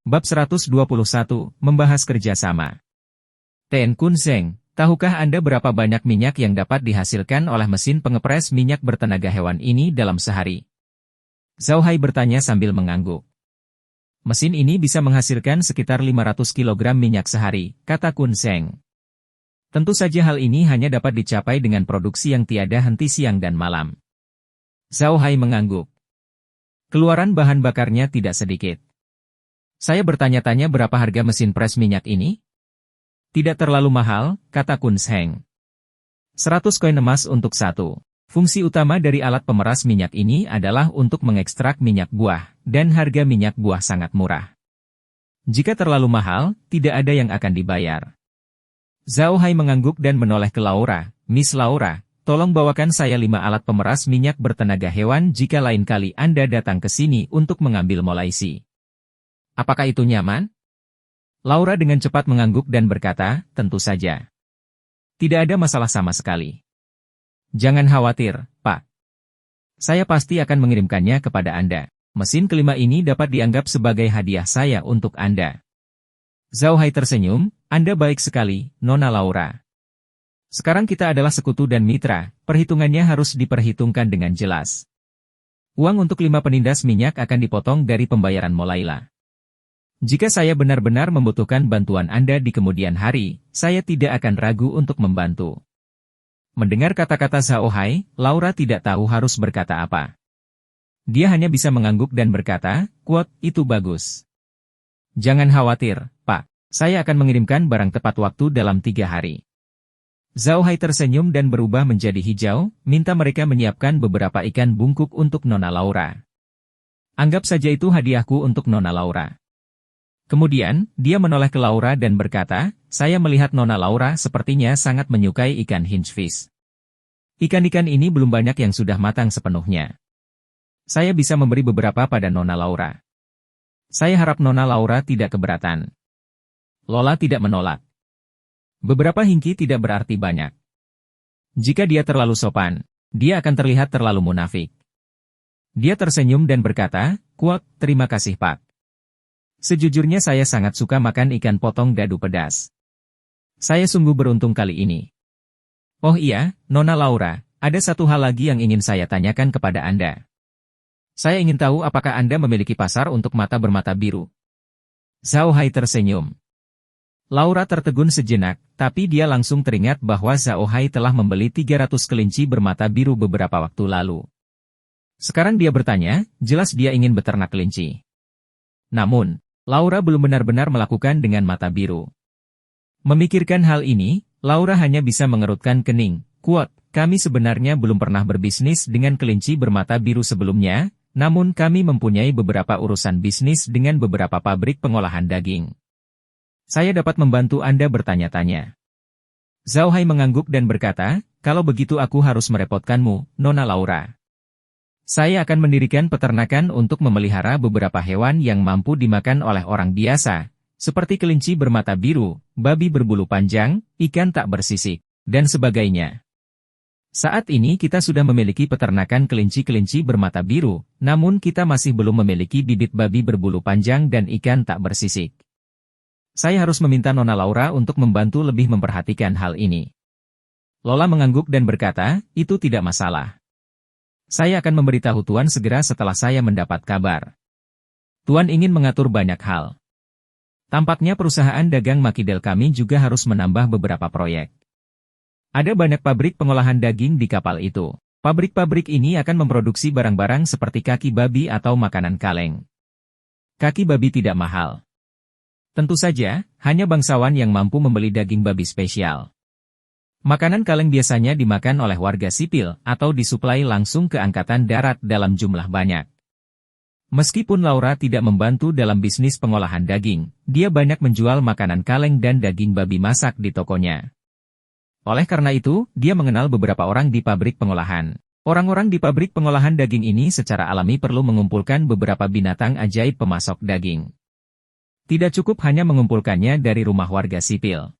Bab 121, membahas kerjasama. Ten Kun Zeng, tahukah Anda berapa banyak minyak yang dapat dihasilkan oleh mesin pengepres minyak bertenaga hewan ini dalam sehari? Zhao Hai bertanya sambil mengangguk. Mesin ini bisa menghasilkan sekitar 500 kg minyak sehari, kata Kun Zeng. Tentu saja hal ini hanya dapat dicapai dengan produksi yang tiada henti siang dan malam. Zhao Hai mengangguk. Keluaran bahan bakarnya tidak sedikit. Saya bertanya-tanya berapa harga mesin pres minyak ini? Tidak terlalu mahal, kata Kun Zeng. 100 koin emas untuk satu. Fungsi utama dari alat pemeras minyak ini adalah untuk mengekstrak minyak buah, dan harga minyak buah sangat murah. Jika terlalu mahal, tidak ada yang akan dibayar. Zhao Hai mengangguk dan menoleh ke Laura. Miss Laura, tolong bawakan saya 5 alat pemeras minyak bertenaga hewan jika lain kali Anda datang ke sini untuk mengambil molaisi. Apakah itu nyaman? Laura dengan cepat mengangguk dan berkata, tentu saja. Tidak ada masalah sama sekali. Jangan khawatir, Pak. Saya pasti akan mengirimkannya kepada Anda. Mesin kelima ini dapat dianggap sebagai hadiah saya untuk Anda. Zhao Hai tersenyum, Anda baik sekali, Nona Laura. Sekarang kita adalah sekutu dan mitra, perhitungannya harus diperhitungkan dengan jelas. Uang untuk 5 penindas minyak akan dipotong dari pembayaran Molaila. Jika saya benar-benar membutuhkan bantuan Anda di kemudian hari, saya tidak akan ragu untuk membantu. Mendengar kata-kata Zhao Hai, Laura tidak tahu harus berkata apa. Dia hanya bisa mengangguk dan berkata, "Kuat, itu bagus. Jangan khawatir, Pak. Saya akan mengirimkan barang tepat waktu dalam 3 hari." Zhao Hai tersenyum dan berubah menjadi hijau, minta mereka menyiapkan beberapa ikan bungkuk untuk Nona Laura. Anggap saja itu hadiahku untuk Nona Laura. Kemudian, dia menoleh ke Laura dan berkata, saya melihat Nona Laura sepertinya sangat menyukai ikan hinchfish. Ikan-ikan ini belum banyak yang sudah matang sepenuhnya. Saya bisa memberi beberapa pada Nona Laura. Saya harap Nona Laura tidak keberatan. Lola tidak menolak. Beberapa hingki tidak berarti banyak. Jika dia terlalu sopan, dia akan terlihat terlalu munafik. Dia tersenyum dan berkata, "Kuat, terima kasih Pak. Sejujurnya saya sangat suka makan ikan potong dadu pedas. Saya sungguh beruntung kali ini." Oh iya, Nona Laura, ada satu hal lagi yang ingin saya tanyakan kepada Anda. Saya ingin tahu apakah Anda memiliki pasar untuk mata bermata biru. Zhao Hai tersenyum. Laura tertegun sejenak, tapi dia langsung teringat bahwa Zhao Hai telah membeli 300 kelinci bermata biru beberapa waktu lalu. Sekarang dia bertanya, jelas dia ingin beternak kelinci. Namun, Laura belum benar-benar melakukan dengan mata biru. Memikirkan hal ini, Laura hanya bisa mengerutkan kening. Kuat, kami sebenarnya belum pernah berbisnis dengan kelinci bermata biru sebelumnya, namun kami mempunyai beberapa urusan bisnis dengan beberapa pabrik pengolahan daging. Saya dapat membantu Anda bertanya-tanya. Zhao Hai mengangguk dan berkata, kalau begitu aku harus merepotkanmu, Nona Laura. Saya akan mendirikan peternakan untuk memelihara beberapa hewan yang mampu dimakan oleh orang biasa, seperti kelinci bermata biru, babi berbulu panjang, ikan tak bersisik, dan sebagainya. Saat ini kita sudah memiliki peternakan kelinci-kelinci bermata biru, namun kita masih belum memiliki bibit babi berbulu panjang dan ikan tak bersisik. Saya harus meminta Nona Laura untuk membantu lebih memperhatikan hal ini. Lola mengangguk dan berkata, itu tidak masalah. Saya akan memberitahu Tuan segera setelah saya mendapat kabar. Tuan ingin mengatur banyak hal. Tampaknya perusahaan dagang Makidel kami juga harus menambah beberapa proyek. Ada banyak pabrik pengolahan daging di kapal itu. Pabrik-pabrik ini akan memproduksi barang-barang seperti kaki babi atau makanan kaleng. Kaki babi tidak mahal. Tentu saja, hanya bangsawan yang mampu membeli daging babi spesial. Makanan kaleng biasanya dimakan oleh warga sipil atau disuplai langsung ke Angkatan Darat dalam jumlah banyak. Meskipun Laura tidak membantu dalam bisnis pengolahan daging, dia banyak menjual makanan kaleng dan daging babi masak di tokonya. Oleh karena itu, dia mengenal beberapa orang di pabrik pengolahan. Orang-orang di pabrik pengolahan daging ini secara alami perlu mengumpulkan beberapa binatang ajaib pemasok daging. Tidak cukup hanya mengumpulkannya dari rumah warga sipil.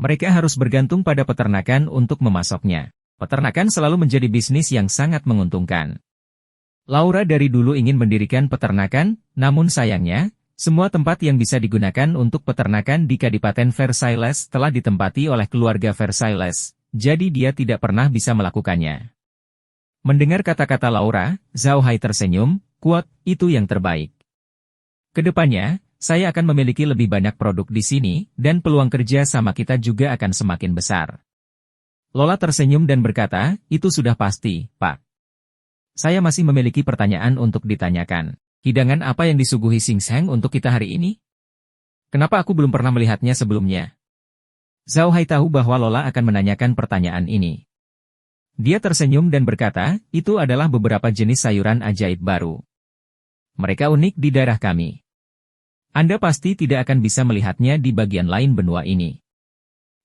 Mereka harus bergantung pada peternakan untuk memasoknya. Peternakan selalu menjadi bisnis yang sangat menguntungkan. Laura dari dulu ingin mendirikan peternakan, namun sayangnya, Semua tempat yang bisa digunakan untuk peternakan di Kadipaten Versailles telah ditempati oleh keluarga Versailles, jadi dia tidak pernah bisa melakukannya. Mendengar kata-kata Laura, Zhao Hai tersenyum, "Kuat, itu yang terbaik. Kedepannya, saya akan memiliki lebih banyak produk di sini, dan peluang kerja sama kita juga akan semakin besar." Lola tersenyum dan berkata, "Itu sudah pasti, Pak. Saya masih memiliki pertanyaan untuk ditanyakan. Hidangan apa yang disuguhi Sing Seng untuk kita hari ini? Kenapa aku belum pernah melihatnya sebelumnya?" Zhao Hai tahu bahwa Lola akan menanyakan pertanyaan ini. Dia tersenyum dan berkata, "Itu adalah beberapa jenis sayuran ajaib baru. Mereka unik di daerah kami. Anda pasti tidak akan bisa melihatnya di bagian lain benua ini."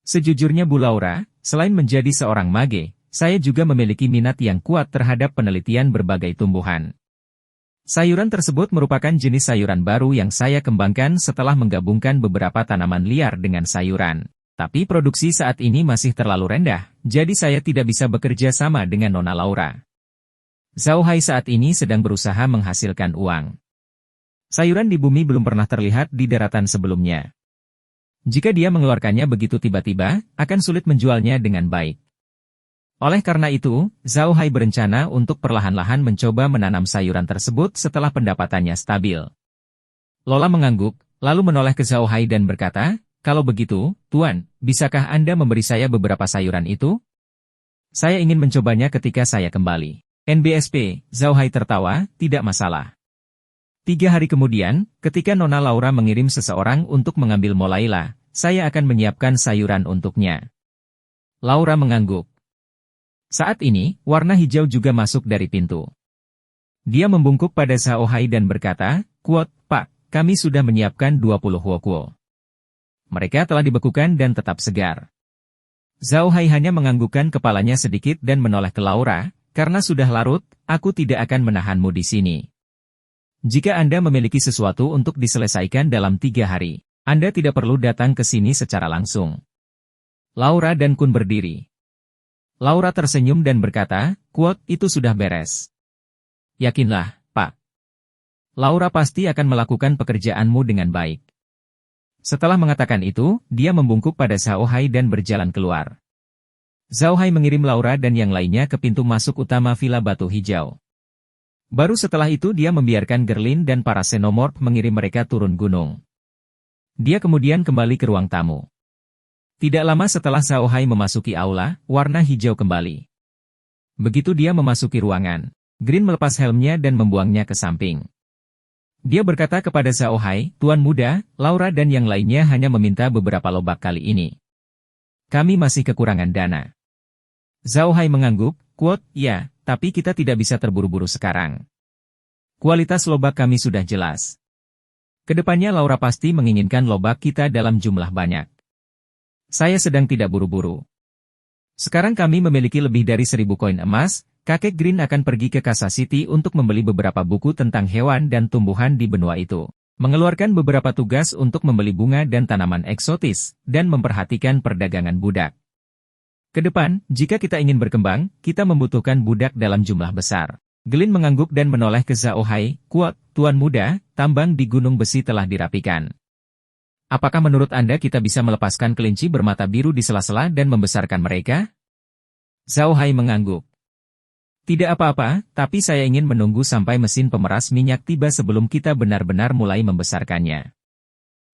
Sejujurnya Bu Laura, selain menjadi seorang mage, saya juga memiliki minat yang kuat terhadap penelitian berbagai tumbuhan. Sayuran tersebut merupakan jenis sayuran baru yang saya kembangkan setelah menggabungkan beberapa tanaman liar dengan sayuran. Tapi produksi saat ini masih terlalu rendah, jadi saya tidak bisa bekerja sama dengan Nona Laura. Zhao Hai saat ini sedang berusaha menghasilkan uang. Sayuran di bumi belum pernah terlihat di daratan sebelumnya. Jika dia mengeluarkannya begitu tiba-tiba, akan sulit menjualnya dengan baik. Oleh karena itu, Zhao Hai berencana untuk perlahan-lahan mencoba menanam sayuran tersebut setelah pendapatannya stabil. Lola mengangguk, lalu menoleh ke Zhao Hai dan berkata, "Kalau begitu, Tuan, bisakah Anda memberi saya beberapa sayuran itu? Saya ingin mencobanya ketika saya kembali." "NBSP," Zhao Hai tertawa, "tidak masalah." 3 hari kemudian, ketika Nona Laura mengirim seseorang untuk mengambil Molaila, saya akan menyiapkan sayuran untuknya. Laura mengangguk. Saat ini, warna hijau juga masuk dari pintu. Dia membungkuk pada Zhao Hai dan berkata, "Kuat, Pak, kami sudah menyiapkan 20 wokuo. Mereka telah dibekukan dan tetap segar." Zhao Hai hanya menganggukkan kepalanya sedikit dan menoleh ke Laura, "Karena sudah larut, aku tidak akan menahanmu di sini. Jika Anda memiliki sesuatu untuk diselesaikan dalam 3 hari, Anda tidak perlu datang ke sini secara langsung." Laura dan Kun berdiri. Laura tersenyum dan berkata, "Kuat, itu sudah beres." "Yakinlah, Pak. Laura pasti akan melakukan pekerjaanmu dengan baik." Setelah mengatakan itu, dia membungkuk pada Zhao Hai dan berjalan keluar. Zhao Hai mengirim Laura dan yang lainnya ke pintu masuk utama Villa Batu Hijau. Baru setelah itu dia membiarkan Gerlin dan para xenomorph mengirim mereka turun gunung. Dia kemudian kembali ke ruang tamu. Tidak lama setelah Zhao Hai memasuki aula, warna hijau kembali. Begitu dia memasuki ruangan, Green melepas helmnya dan membuangnya ke samping. Dia berkata kepada Zhao Hai, "Tuan muda, Laura dan yang lainnya hanya meminta beberapa lobak kali ini. Kami masih kekurangan dana." Zhao Hai mengangguk, "Kuat, ya, tapi kita tidak bisa terburu-buru sekarang. Kualitas lobak kami sudah jelas. Kedepannya Laura pasti menginginkan lobak kita dalam jumlah banyak. Saya sedang tidak buru-buru. Sekarang kami memiliki lebih dari 1000 koin emas, kakek Green akan pergi ke Kansas City untuk membeli beberapa buku tentang hewan dan tumbuhan di benua itu, mengeluarkan beberapa tugas untuk membeli bunga dan tanaman eksotis, dan memperhatikan perdagangan budak. Kedepan, jika kita ingin berkembang, kita membutuhkan budak dalam jumlah besar." Green mengangguk dan menoleh ke Zhao Hai, "Kuat, Tuan muda, tambang di Gunung Besi telah dirapikan. Apakah menurut Anda kita bisa melepaskan kelinci bermata biru di sela-sela dan membesarkan mereka?" Zhao Hai mengangguk. "Tidak apa-apa, tapi saya ingin menunggu sampai mesin pemeras minyak tiba sebelum kita benar-benar mulai membesarkannya.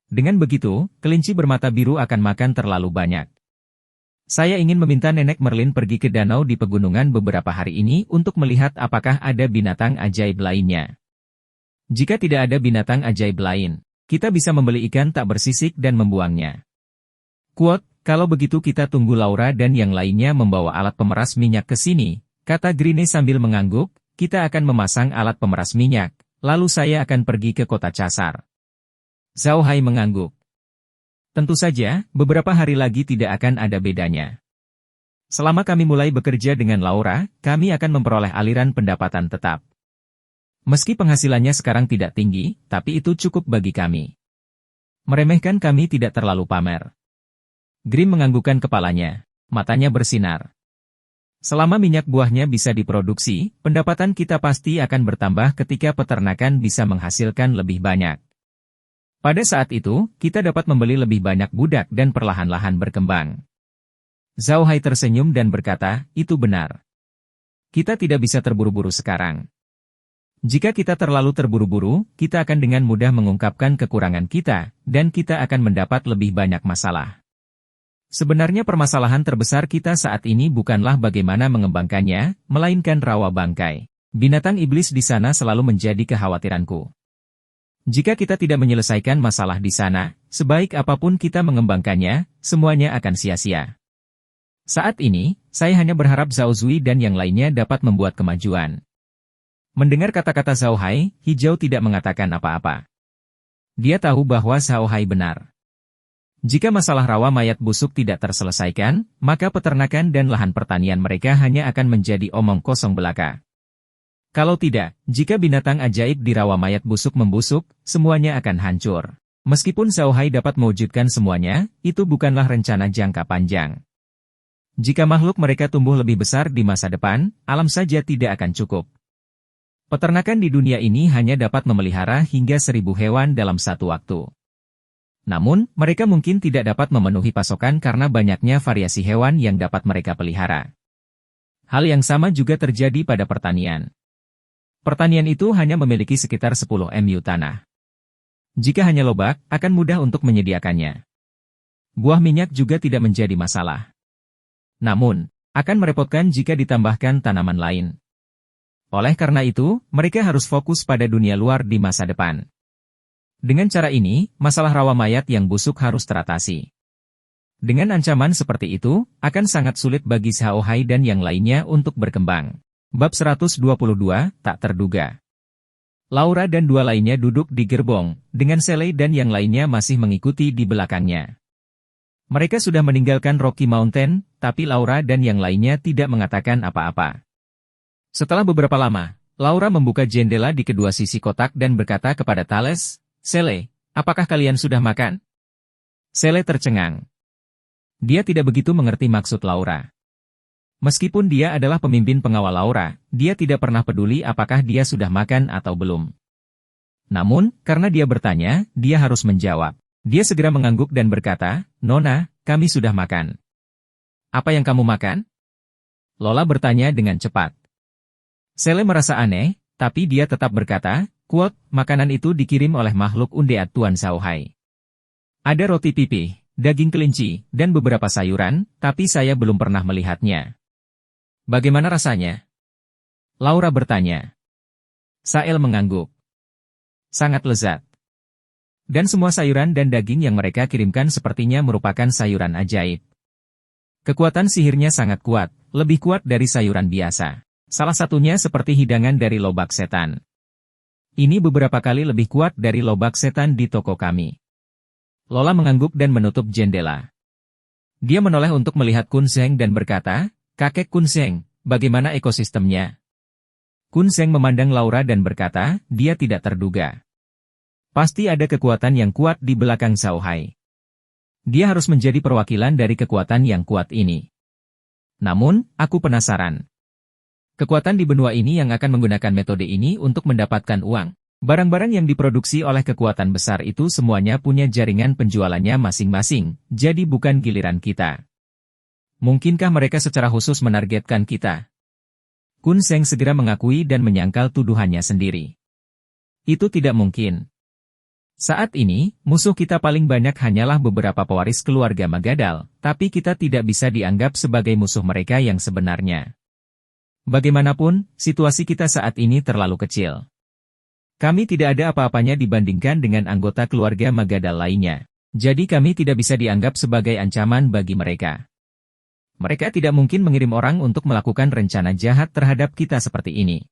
Dengan begitu, kelinci bermata biru akan makan terlalu banyak. Saya ingin meminta Nenek Merlin pergi ke danau di pegunungan beberapa hari ini untuk melihat apakah ada binatang ajaib lainnya. Jika tidak ada binatang ajaib lain, kita bisa membeli ikan tak bersisik dan membuangnya." "Kuat, kalau begitu kita tunggu Laura dan yang lainnya membawa alat pemeras minyak ke sini," kata Green sambil mengangguk, "kita akan memasang alat pemeras minyak, lalu saya akan pergi ke kota Casar." Zhao Hai mengangguk. "Tentu saja, beberapa hari lagi tidak akan ada bedanya. Selama kami mulai bekerja dengan Laura, kami akan memperoleh aliran pendapatan tetap. Meski penghasilannya sekarang tidak tinggi, tapi itu cukup bagi kami. Meremehkan kami tidak terlalu pamer." Green menganggukkan kepalanya. Matanya bersinar. "Selama minyak buahnya bisa diproduksi, pendapatan kita pasti akan bertambah ketika peternakan bisa menghasilkan lebih banyak. Pada saat itu, kita dapat membeli lebih banyak budak dan perlahan-lahan berkembang. Zhao Hai tersenyum dan berkata, itu benar. Kita tidak bisa terburu-buru sekarang. Jika kita terlalu terburu-buru, kita akan dengan mudah mengungkapkan kekurangan kita, dan kita akan mendapat lebih banyak masalah. Sebenarnya permasalahan terbesar kita saat ini bukanlah bagaimana mengembangkannya, melainkan rawa bangkai. Binatang iblis di sana selalu menjadi kekhawatiranku. Jika kita tidak menyelesaikan masalah di sana, sebaik apapun kita mengembangkannya, semuanya akan sia-sia. Saat ini, saya hanya berharap Zhao Zui dan yang lainnya dapat membuat kemajuan. Mendengar kata-kata Zhao Hai, Hijau tidak mengatakan apa-apa. Dia tahu bahwa Zhao Hai benar. Jika masalah rawa mayat busuk tidak terselesaikan, maka peternakan dan lahan pertanian mereka hanya akan menjadi omong kosong belaka. Kalau tidak, jika binatang ajaib di rawa mayat busuk membusuk, semuanya akan hancur. Meskipun Zhao Hai dapat mewujudkan semuanya, itu bukanlah rencana jangka panjang. Jika makhluk mereka tumbuh lebih besar di masa depan, alam saja tidak akan cukup. Peternakan di dunia ini hanya dapat memelihara hingga 1000 hewan dalam satu waktu. Namun, mereka mungkin tidak dapat memenuhi pasokan karena banyaknya variasi hewan yang dapat mereka pelihara. Hal yang sama juga terjadi pada pertanian. Pertanian itu hanya memiliki sekitar 10 mu tanah. Jika hanya lobak, akan mudah untuk menyediakannya. Buah minyak juga tidak menjadi masalah. Namun, akan merepotkan jika ditambahkan tanaman lain. Oleh karena itu, mereka harus fokus pada dunia luar di masa depan. Dengan cara ini, masalah rawa mayat yang busuk harus teratasi. Dengan ancaman seperti itu, akan sangat sulit bagi Zhao Hai dan yang lainnya untuk berkembang. Bab 122, tak terduga. Laura dan dua lainnya duduk di gerbong, dengan Sele dan yang lainnya masih mengikuti di belakangnya. Mereka sudah meninggalkan Rocky Mountain, tapi Laura dan yang lainnya tidak mengatakan apa-apa. Setelah beberapa lama, Laura membuka jendela di kedua sisi kotak dan berkata kepada Thales, Sele, apakah kalian sudah makan? Sele tercengang. Dia tidak begitu mengerti maksud Laura. Meskipun dia adalah pemimpin pengawal Laura, dia tidak pernah peduli apakah dia sudah makan atau belum. Namun, karena dia bertanya, dia harus menjawab. Dia segera mengangguk dan berkata, Nona, kami sudah makan. Apa yang kamu makan? Lola bertanya dengan cepat. Sele merasa aneh, tapi dia tetap berkata, Quote, makanan itu dikirim oleh makhluk undead Tuan Zhao Hai. Ada roti pipih, daging kelinci, dan beberapa sayuran, tapi saya belum pernah melihatnya. Bagaimana rasanya? Laura bertanya. Sael mengangguk. Sangat lezat. Dan semua sayuran dan daging yang mereka kirimkan sepertinya merupakan sayuran ajaib. Kekuatan sihirnya sangat kuat, lebih kuat dari sayuran biasa. Salah satunya seperti hidangan dari lobak setan. Ini beberapa kali lebih kuat dari lobak setan di toko kami. Lola mengangguk dan menutup jendela. Dia menoleh untuk melihat Kun Zeng dan berkata, Kakek Kun Zeng, bagaimana ekosistemnya? Kun Zeng memandang Laura dan berkata, dia tidak terduga. Pasti ada kekuatan yang kuat di belakang Zhao Hai. Dia harus menjadi perwakilan dari kekuatan yang kuat ini. Namun, aku penasaran. Kekuatan di benua ini yang akan menggunakan metode ini untuk mendapatkan uang. Barang-barang yang diproduksi oleh kekuatan besar itu semuanya punya jaringan penjualannya masing-masing, jadi bukan giliran kita. Mungkinkah mereka secara khusus menargetkan kita? Kun Zeng segera mengakui dan menyangkal tuduhannya sendiri. Itu tidak mungkin. Saat ini, musuh kita paling banyak hanyalah beberapa pewaris keluarga Magadal, tapi kita tidak bisa dianggap sebagai musuh mereka yang sebenarnya. Bagaimanapun, situasi kita saat ini terlalu kecil. Kami tidak ada apa-apanya dibandingkan dengan anggota keluarga Magadal lainnya. Jadi kami tidak bisa dianggap sebagai ancaman bagi mereka. Mereka tidak mungkin mengirim orang untuk melakukan rencana jahat terhadap kita seperti ini.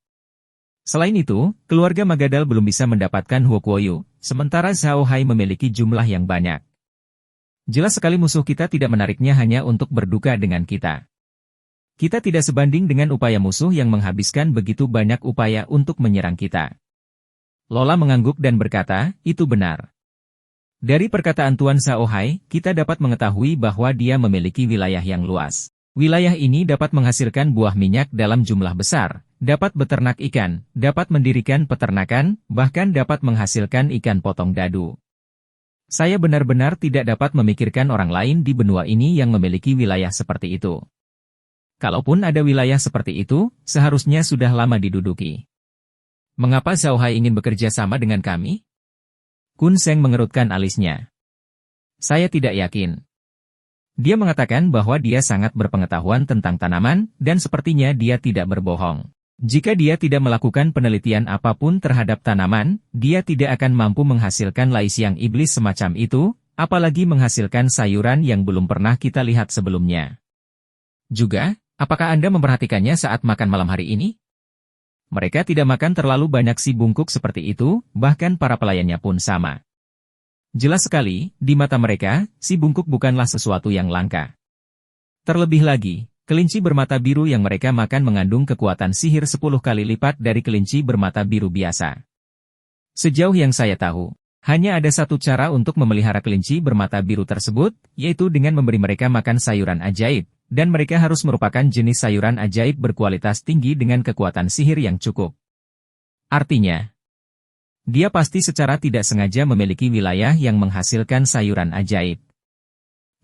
Selain itu, keluarga Magadal belum bisa mendapatkan Huokuoyu, sementara Zhao Hai memiliki jumlah yang banyak. Jelas sekali musuh kita tidak menariknya hanya untuk berduka dengan kita. Kita tidak sebanding dengan upaya musuh yang menghabiskan begitu banyak upaya untuk menyerang kita. Lola mengangguk dan berkata, itu benar. Dari perkataan Tuan Zhao Hai, kita dapat mengetahui bahwa dia memiliki wilayah yang luas. Wilayah ini dapat menghasilkan buah minyak dalam jumlah besar, dapat beternak ikan, dapat mendirikan peternakan, bahkan dapat menghasilkan ikan potong dadu. Saya benar-benar tidak dapat memikirkan orang lain di benua ini yang memiliki wilayah seperti itu. Kalaupun ada wilayah seperti itu, seharusnya sudah lama diduduki. Mengapa Zhao Hai ingin bekerja sama dengan kami? Kun Seng mengerutkan alisnya. Saya tidak yakin. Dia mengatakan bahwa dia sangat berpengetahuan tentang tanaman, dan sepertinya dia tidak berbohong. Jika dia tidak melakukan penelitian apapun terhadap tanaman, dia tidak akan mampu menghasilkan lai siang iblis semacam itu, apalagi menghasilkan sayuran yang belum pernah kita lihat sebelumnya. Juga, apakah Anda memperhatikannya saat makan malam hari ini? Mereka tidak makan terlalu banyak si bungkuk seperti itu, bahkan para pelayannya pun sama. Jelas sekali, di mata mereka, si bungkuk bukanlah sesuatu yang langka. Terlebih lagi, kelinci bermata biru yang mereka makan mengandung kekuatan sihir 10 kali lipat dari kelinci bermata biru biasa. Sejauh yang saya tahu, hanya ada satu cara untuk memelihara kelinci bermata biru tersebut, yaitu dengan memberi mereka makan sayuran ajaib, dan mereka harus merupakan jenis sayuran ajaib berkualitas tinggi dengan kekuatan sihir yang cukup. Artinya, dia pasti secara tidak sengaja memiliki wilayah yang menghasilkan sayuran ajaib.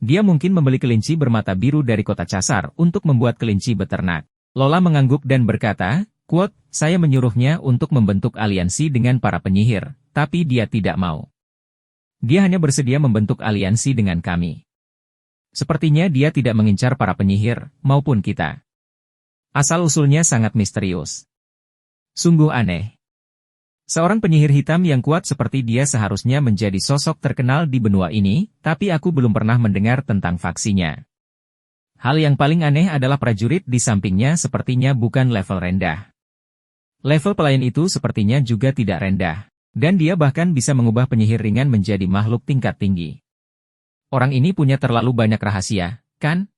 Dia mungkin membeli kelinci bermata biru dari kota Casar untuk membuat kelinci beternak. Lola mengangguk dan berkata, quote, saya menyuruhnya untuk membentuk aliansi dengan para penyihir, tapi dia tidak mau. Dia hanya bersedia membentuk aliansi dengan kami. Sepertinya dia tidak mengincar para penyihir, maupun kita. Asal-usulnya sangat misterius. Sungguh aneh. Seorang penyihir hitam yang kuat seperti dia seharusnya menjadi sosok terkenal di benua ini, tapi aku belum pernah mendengar tentang faksinya. Hal yang paling aneh adalah prajurit di sampingnya sepertinya bukan level rendah. Level pelayan itu sepertinya juga tidak rendah, dan dia bahkan bisa mengubah penyihir ringan menjadi makhluk tingkat tinggi. Orang ini punya terlalu banyak rahasia, kan?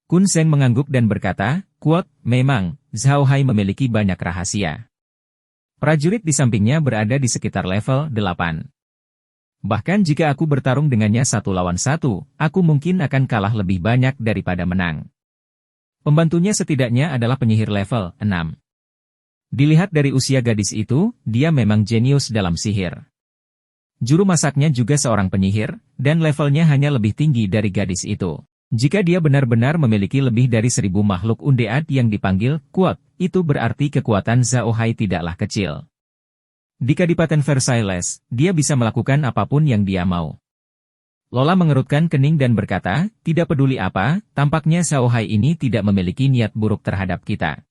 Kun Seng mengangguk dan berkata, quote, memang, Zhao Hai memiliki banyak rahasia. Prajurit di sampingnya berada di sekitar level 8. Bahkan jika aku bertarung dengannya 1 lawan 1, aku mungkin akan kalah lebih banyak daripada menang. Pembantunya setidaknya adalah penyihir level 6. Dilihat dari usia gadis itu, dia memang jenius dalam sihir. Juru masaknya juga seorang penyihir, dan levelnya hanya lebih tinggi dari gadis itu. Jika dia benar-benar memiliki lebih dari 1000 makhluk undead yang dipanggil quote, itu berarti kekuatan Zhao Hai tidaklah kecil. Di Kadipaten Versailles, dia bisa melakukan apapun yang dia mau. Lola mengerutkan kening dan berkata, tidak peduli apa, tampaknya Zhao Hai ini tidak memiliki niat buruk terhadap kita.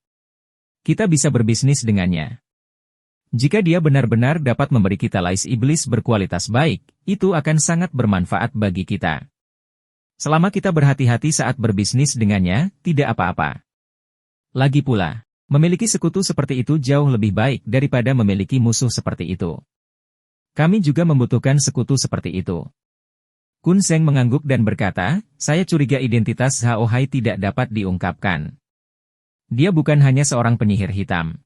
Kita bisa berbisnis dengannya. Jika dia benar-benar dapat memberi kita lais iblis berkualitas baik, itu akan sangat bermanfaat bagi kita. Selama kita berhati-hati saat berbisnis dengannya, tidak apa-apa. Lagi pula, memiliki sekutu seperti itu jauh lebih baik daripada memiliki musuh seperti itu. Kami juga membutuhkan sekutu seperti itu. Kun Seng mengangguk dan berkata, saya curiga identitas Zhao Hai tidak dapat diungkapkan. Dia bukan hanya seorang penyihir hitam.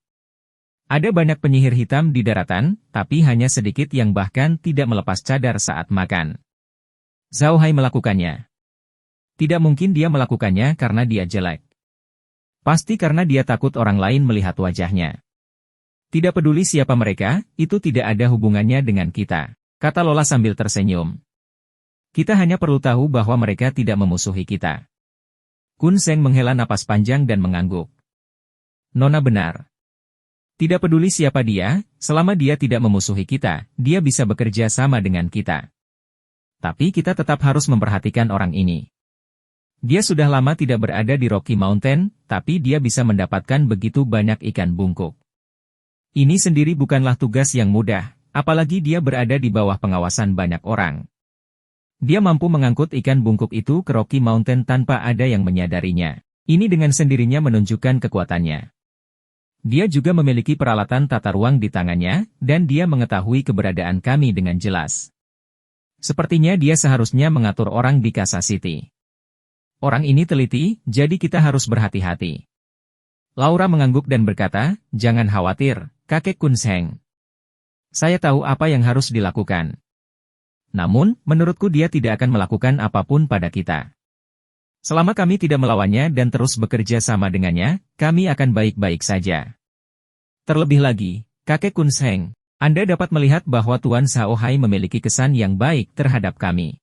Ada banyak penyihir hitam di daratan, tapi hanya sedikit yang bahkan tidak melepas cadar saat makan. Zhao Hai melakukannya. Tidak mungkin dia melakukannya karena dia jelek. Pasti karena dia takut orang lain melihat wajahnya. Tidak peduli siapa mereka, itu tidak ada hubungannya dengan kita, kata Lola sambil tersenyum. Kita hanya perlu tahu bahwa mereka tidak memusuhi kita. Kun Seng menghela napas panjang dan mengangguk. Nona benar. Tidak peduli siapa dia, selama dia tidak memusuhi kita, dia bisa bekerja sama dengan kita. Tapi kita tetap harus memperhatikan orang ini. Dia sudah lama tidak berada di Rocky Mountain, tapi dia bisa mendapatkan begitu banyak ikan bungkuk. Ini sendiri bukanlah tugas yang mudah, apalagi dia berada di bawah pengawasan banyak orang. Dia mampu mengangkut ikan bungkuk itu ke Rocky Mountain tanpa ada yang menyadarinya. Ini dengan sendirinya menunjukkan kekuatannya. Dia juga memiliki peralatan tata ruang di tangannya, dan dia mengetahui keberadaan kami dengan jelas. Sepertinya dia seharusnya mengatur orang di Kansas City. Orang ini teliti, jadi kita harus berhati-hati. Laura mengangguk dan berkata, jangan khawatir, kakek Kun Seng. Saya tahu apa yang harus dilakukan. Namun, menurutku dia tidak akan melakukan apapun pada kita. Selama kami tidak melawannya dan terus bekerja sama dengannya, kami akan baik-baik saja. Terlebih lagi, kakek Kun Seng, Anda dapat melihat bahwa Tuan Xiaohai memiliki kesan yang baik terhadap kami.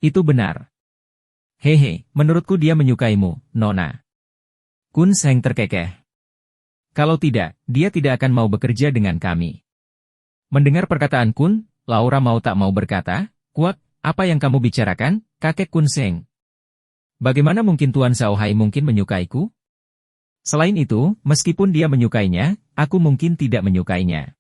Itu benar. Hehe, menurutku dia menyukaimu, Nona. Kun Seng terkekeh. Kalau tidak, dia tidak akan mau bekerja dengan kami. Mendengar perkataan Kun, Laura mau tak mau berkata, "Kuat, apa yang kamu bicarakan, kakek Kun Seng? Bagaimana mungkin Tuan Xiaohai mungkin menyukaiku? Selain itu, meskipun dia menyukainya, aku mungkin tidak menyukainya."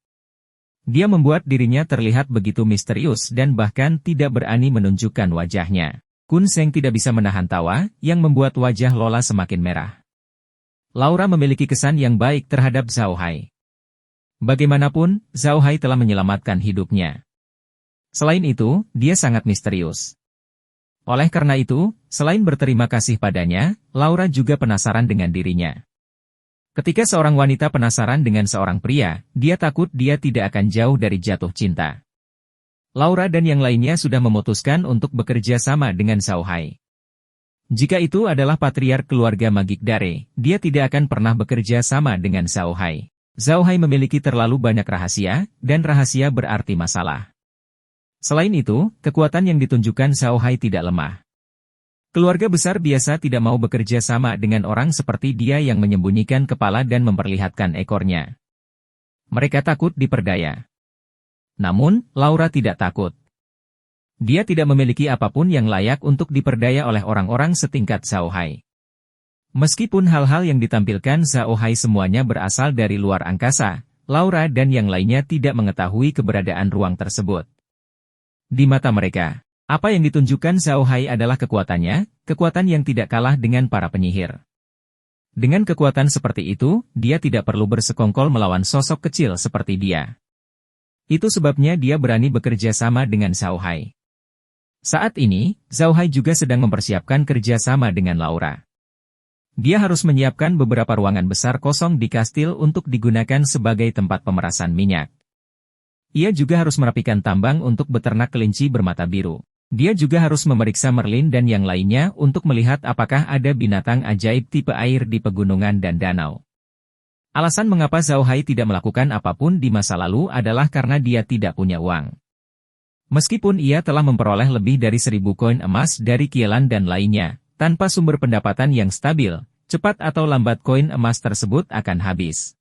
Dia membuat dirinya terlihat begitu misterius dan bahkan tidak berani menunjukkan wajahnya. Kun Seng tidak bisa menahan tawa, yang membuat wajah Lola semakin merah. Laura memiliki kesan yang baik terhadap Xiaohai. Bagaimanapun, Xiaohai telah menyelamatkan hidupnya. Selain itu, dia sangat misterius. Oleh karena itu, selain berterima kasih padanya, Laura juga penasaran dengan dirinya. Ketika seorang wanita penasaran dengan seorang pria, dia takut dia tidak akan jauh dari jatuh cinta. Laura dan yang lainnya sudah memutuskan untuk bekerja sama dengan Xiaohai. Jika itu adalah patriark keluarga Magik Dare, dia tidak akan pernah bekerja sama dengan Xiaohai. Xiaohai memiliki terlalu banyak rahasia, dan rahasia berarti masalah. Selain itu, kekuatan yang ditunjukkan Xiaohai tidak lemah. Keluarga besar biasa tidak mau bekerja sama dengan orang seperti dia yang menyembunyikan kepala dan memperlihatkan ekornya. Mereka takut diperdaya. Namun, Laura tidak takut. Dia tidak memiliki apapun yang layak untuk diperdaya oleh orang-orang setingkat Xiaohai. Meskipun hal-hal yang ditampilkan Xiaohai semuanya berasal dari luar angkasa, Laura dan yang lainnya tidak mengetahui keberadaan ruang tersebut. Di mata mereka, apa yang ditunjukkan Xiaohai adalah kekuatannya, kekuatan yang tidak kalah dengan para penyihir. Dengan kekuatan seperti itu, dia tidak perlu bersekongkol melawan sosok kecil seperti dia. Itu sebabnya dia berani bekerja sama dengan Xiaohai. Saat ini, Xiaohai juga sedang mempersiapkan kerja sama dengan Laura. Dia harus menyiapkan beberapa ruangan besar kosong di kastil untuk digunakan sebagai tempat pemerasan minyak. Ia juga harus merapikan tambang untuk beternak kelinci bermata biru. Dia juga harus memeriksa Merlin dan yang lainnya untuk melihat apakah ada binatang ajaib tipe air di pegunungan dan danau. Alasan mengapa Xiaohai tidak melakukan apapun di masa lalu adalah karena dia tidak punya uang. Meskipun ia telah memperoleh lebih dari 1.000 koin emas dari Kielan dan lainnya, tanpa sumber pendapatan yang stabil, cepat atau lambat koin emas tersebut akan habis.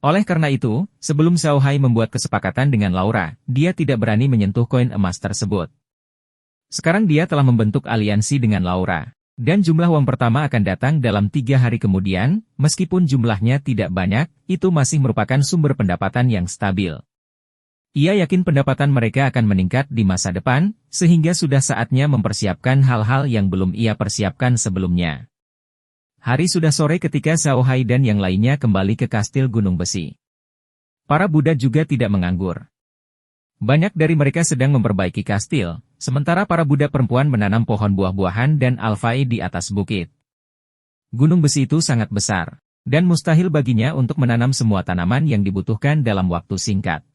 Oleh karena itu, sebelum Xiaohai membuat kesepakatan dengan Laura, dia tidak berani menyentuh koin emas tersebut. Sekarang dia telah membentuk aliansi dengan Laura, dan jumlah uang pertama akan datang dalam 3 hari kemudian, meskipun jumlahnya tidak banyak, itu masih merupakan sumber pendapatan yang stabil. Ia yakin pendapatan mereka akan meningkat di masa depan, sehingga sudah saatnya mempersiapkan hal-hal yang belum ia persiapkan sebelumnya. Hari sudah sore ketika Xiaohai dan yang lainnya kembali ke kastil Gunung Besi. Para Buddha juga tidak menganggur. Banyak dari mereka sedang memperbaiki kastil, sementara para Buddha perempuan menanam pohon buah-buahan dan alfai di atas bukit. Gunung Besi itu sangat besar, dan mustahil baginya untuk menanam semua tanaman yang dibutuhkan dalam waktu singkat.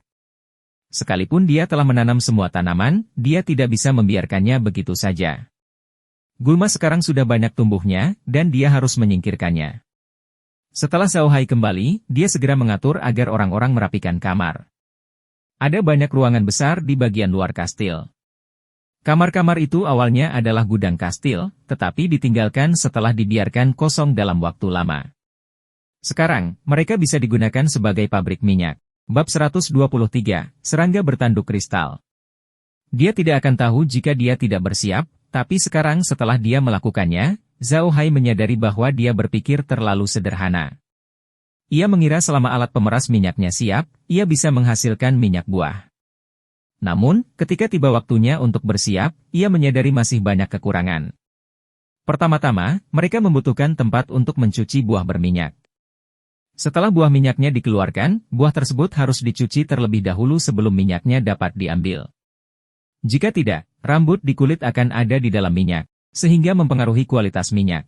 Sekalipun dia telah menanam semua tanaman, dia tidak bisa membiarkannya begitu saja. Gulma sekarang sudah banyak tumbuhnya, dan dia harus menyingkirkannya. Setelah Xiaohai kembali, dia segera mengatur agar orang-orang merapikan kamar. Ada banyak ruangan besar di bagian luar kastil. Kamar-kamar itu awalnya adalah gudang kastil, tetapi ditinggalkan setelah dibiarkan kosong dalam waktu lama. Sekarang, mereka bisa digunakan sebagai pabrik minyak. Bab 123, Serangga Bertanduk Kristal. Dia tidak akan tahu jika dia tidak bersiap, tapi sekarang setelah dia melakukannya, Xiaohai menyadari bahwa dia berpikir terlalu sederhana. Ia mengira selama alat pemeras minyaknya siap, ia bisa menghasilkan minyak buah. Namun, ketika tiba waktunya untuk bersiap, ia menyadari masih banyak kekurangan. Pertama-tama, mereka membutuhkan tempat untuk mencuci buah berminyak. Setelah buah minyaknya dikeluarkan, buah tersebut harus dicuci terlebih dahulu sebelum minyaknya dapat diambil. Jika tidak, rambut di kulit akan ada di dalam minyak, sehingga mempengaruhi kualitas minyak.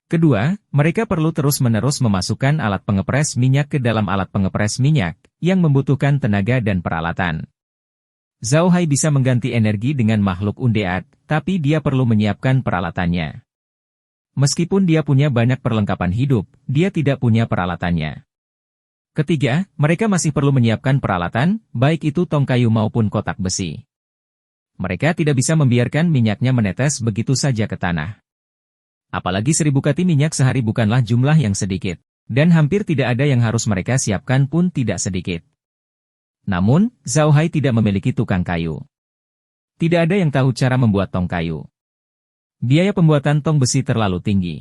Kedua, mereka perlu terus-menerus memasukkan alat pengepres minyak ke dalam alat pengepres minyak, yang membutuhkan tenaga dan peralatan. Xiaohai bisa mengganti energi dengan makhluk undead, tapi dia perlu menyiapkan peralatannya. Meskipun dia punya banyak perlengkapan hidup, dia tidak punya peralatannya. Ketiga, mereka masih perlu menyiapkan peralatan, baik itu tong kayu maupun kotak besi. Mereka tidak bisa membiarkan minyaknya menetes begitu saja ke tanah. Apalagi 1000 kati minyak sehari bukanlah jumlah yang sedikit. Dan hampir tidak ada yang harus mereka siapkan pun tidak sedikit. Namun, Zhao Hai tidak memiliki tukang kayu. Tidak ada yang tahu cara membuat tong kayu. Biaya pembuatan tong besi terlalu tinggi.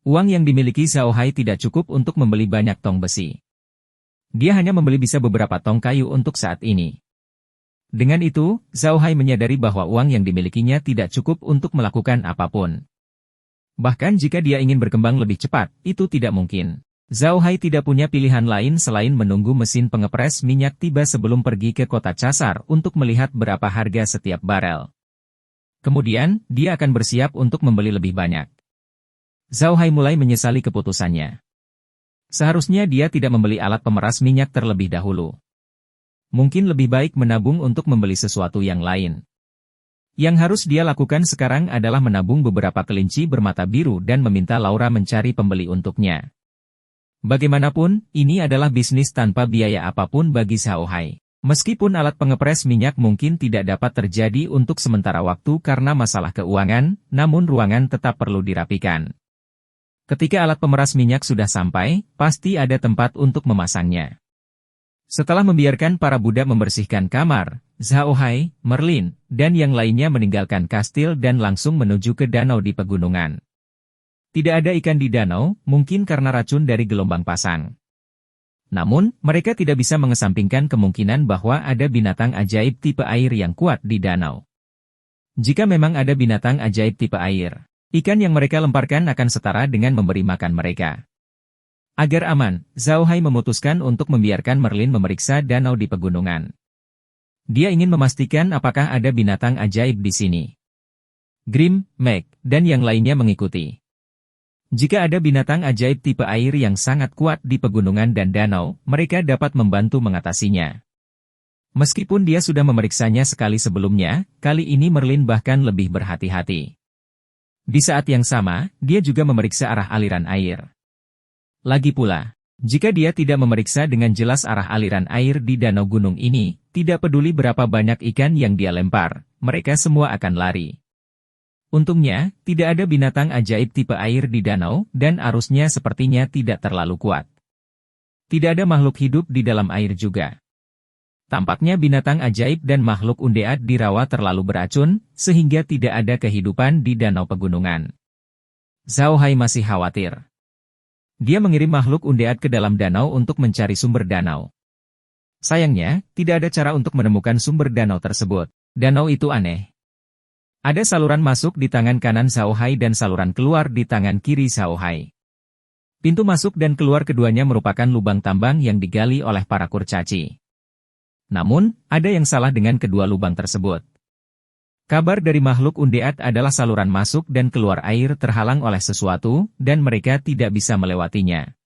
Uang yang dimiliki Zhao Hai tidak cukup untuk membeli banyak tong besi. Dia hanya membeli bisa beberapa tong kayu untuk saat ini. Dengan itu, Zhao Hai menyadari bahwa uang yang dimilikinya tidak cukup untuk melakukan apapun. Bahkan jika dia ingin berkembang lebih cepat, itu tidak mungkin. Zhao Hai tidak punya pilihan lain selain menunggu mesin pengepres minyak tiba sebelum pergi ke kota Casar untuk melihat berapa harga setiap barel. Kemudian, dia akan bersiap untuk membeli lebih banyak. Zhao Hai mulai menyesali keputusannya. Seharusnya dia tidak membeli alat pemeras minyak terlebih dahulu. Mungkin lebih baik menabung untuk membeli sesuatu yang lain. Yang harus dia lakukan sekarang adalah menabung beberapa kelinci bermata biru dan meminta Laura mencari pembeli untuknya. Bagaimanapun, ini adalah bisnis tanpa biaya apapun bagi Zhao Hai. Meskipun alat pengepres minyak mungkin tidak dapat terjadi untuk sementara waktu karena masalah keuangan, namun ruangan tetap perlu dirapikan. Ketika alat pemeras minyak sudah sampai, pasti ada tempat untuk memasangnya. Setelah membiarkan para budak membersihkan kamar, Zhao Hai, Merlin, dan yang lainnya meninggalkan kastil dan langsung menuju ke danau di pegunungan. Tidak ada ikan di danau, mungkin karena racun dari gelombang pasang. Namun, mereka tidak bisa mengesampingkan kemungkinan bahwa ada binatang ajaib tipe air yang kuat di danau. Jika memang ada binatang ajaib tipe air, ikan yang mereka lemparkan akan setara dengan memberi makan mereka. Agar aman, Zhao Hai memutuskan untuk membiarkan Merlin memeriksa danau di pegunungan. Dia ingin memastikan apakah ada binatang ajaib di sini. Grim, Meg, dan yang lainnya mengikuti. Jika ada binatang ajaib tipe air yang sangat kuat di pegunungan dan danau, mereka dapat membantu mengatasinya. Meskipun dia sudah memeriksanya sekali sebelumnya, kali ini Merlin bahkan lebih berhati-hati. Di saat yang sama, dia juga memeriksa arah aliran air. Lagi pula, jika dia tidak memeriksa dengan jelas arah aliran air di danau gunung ini, tidak peduli berapa banyak ikan yang dia lempar, mereka semua akan lari. Untungnya, tidak ada binatang ajaib tipe air di danau, dan arusnya sepertinya tidak terlalu kuat. Tidak ada makhluk hidup di dalam air juga. Tampaknya binatang ajaib dan makhluk undead di rawa terlalu beracun, sehingga tidak ada kehidupan di danau pegunungan. Zhao Hai masih khawatir. Dia mengirim makhluk undead ke dalam danau untuk mencari sumber danau. Sayangnya, tidak ada cara untuk menemukan sumber danau tersebut. Danau itu aneh. Ada saluran masuk di tangan kanan Zhao Hai dan saluran keluar di tangan kiri Zhao Hai. Pintu masuk dan keluar keduanya merupakan lubang tambang yang digali oleh para kurcaci. Namun, ada yang salah dengan kedua lubang tersebut. Kabar dari makhluk undead adalah saluran masuk dan keluar air terhalang oleh sesuatu, dan mereka tidak bisa melewatinya.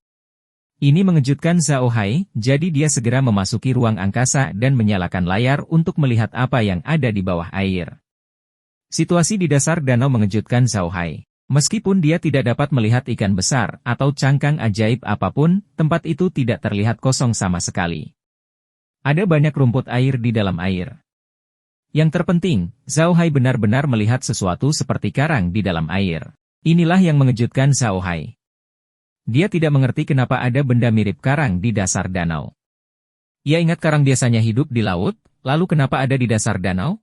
Ini mengejutkan Zhao Hai, jadi dia segera memasuki ruang angkasa dan menyalakan layar untuk melihat apa yang ada di bawah air. Situasi di dasar danau mengejutkan Zhao Hai. Meskipun dia tidak dapat melihat ikan besar atau cangkang ajaib apapun, tempat itu tidak terlihat kosong sama sekali. Ada banyak rumput air di dalam air. Yang terpenting, Zhao Hai benar-benar melihat sesuatu seperti karang di dalam air. Inilah yang mengejutkan Zhao Hai. Dia tidak mengerti kenapa ada benda mirip karang di dasar danau. Ia ingat karang biasanya hidup di laut, lalu kenapa ada di dasar danau?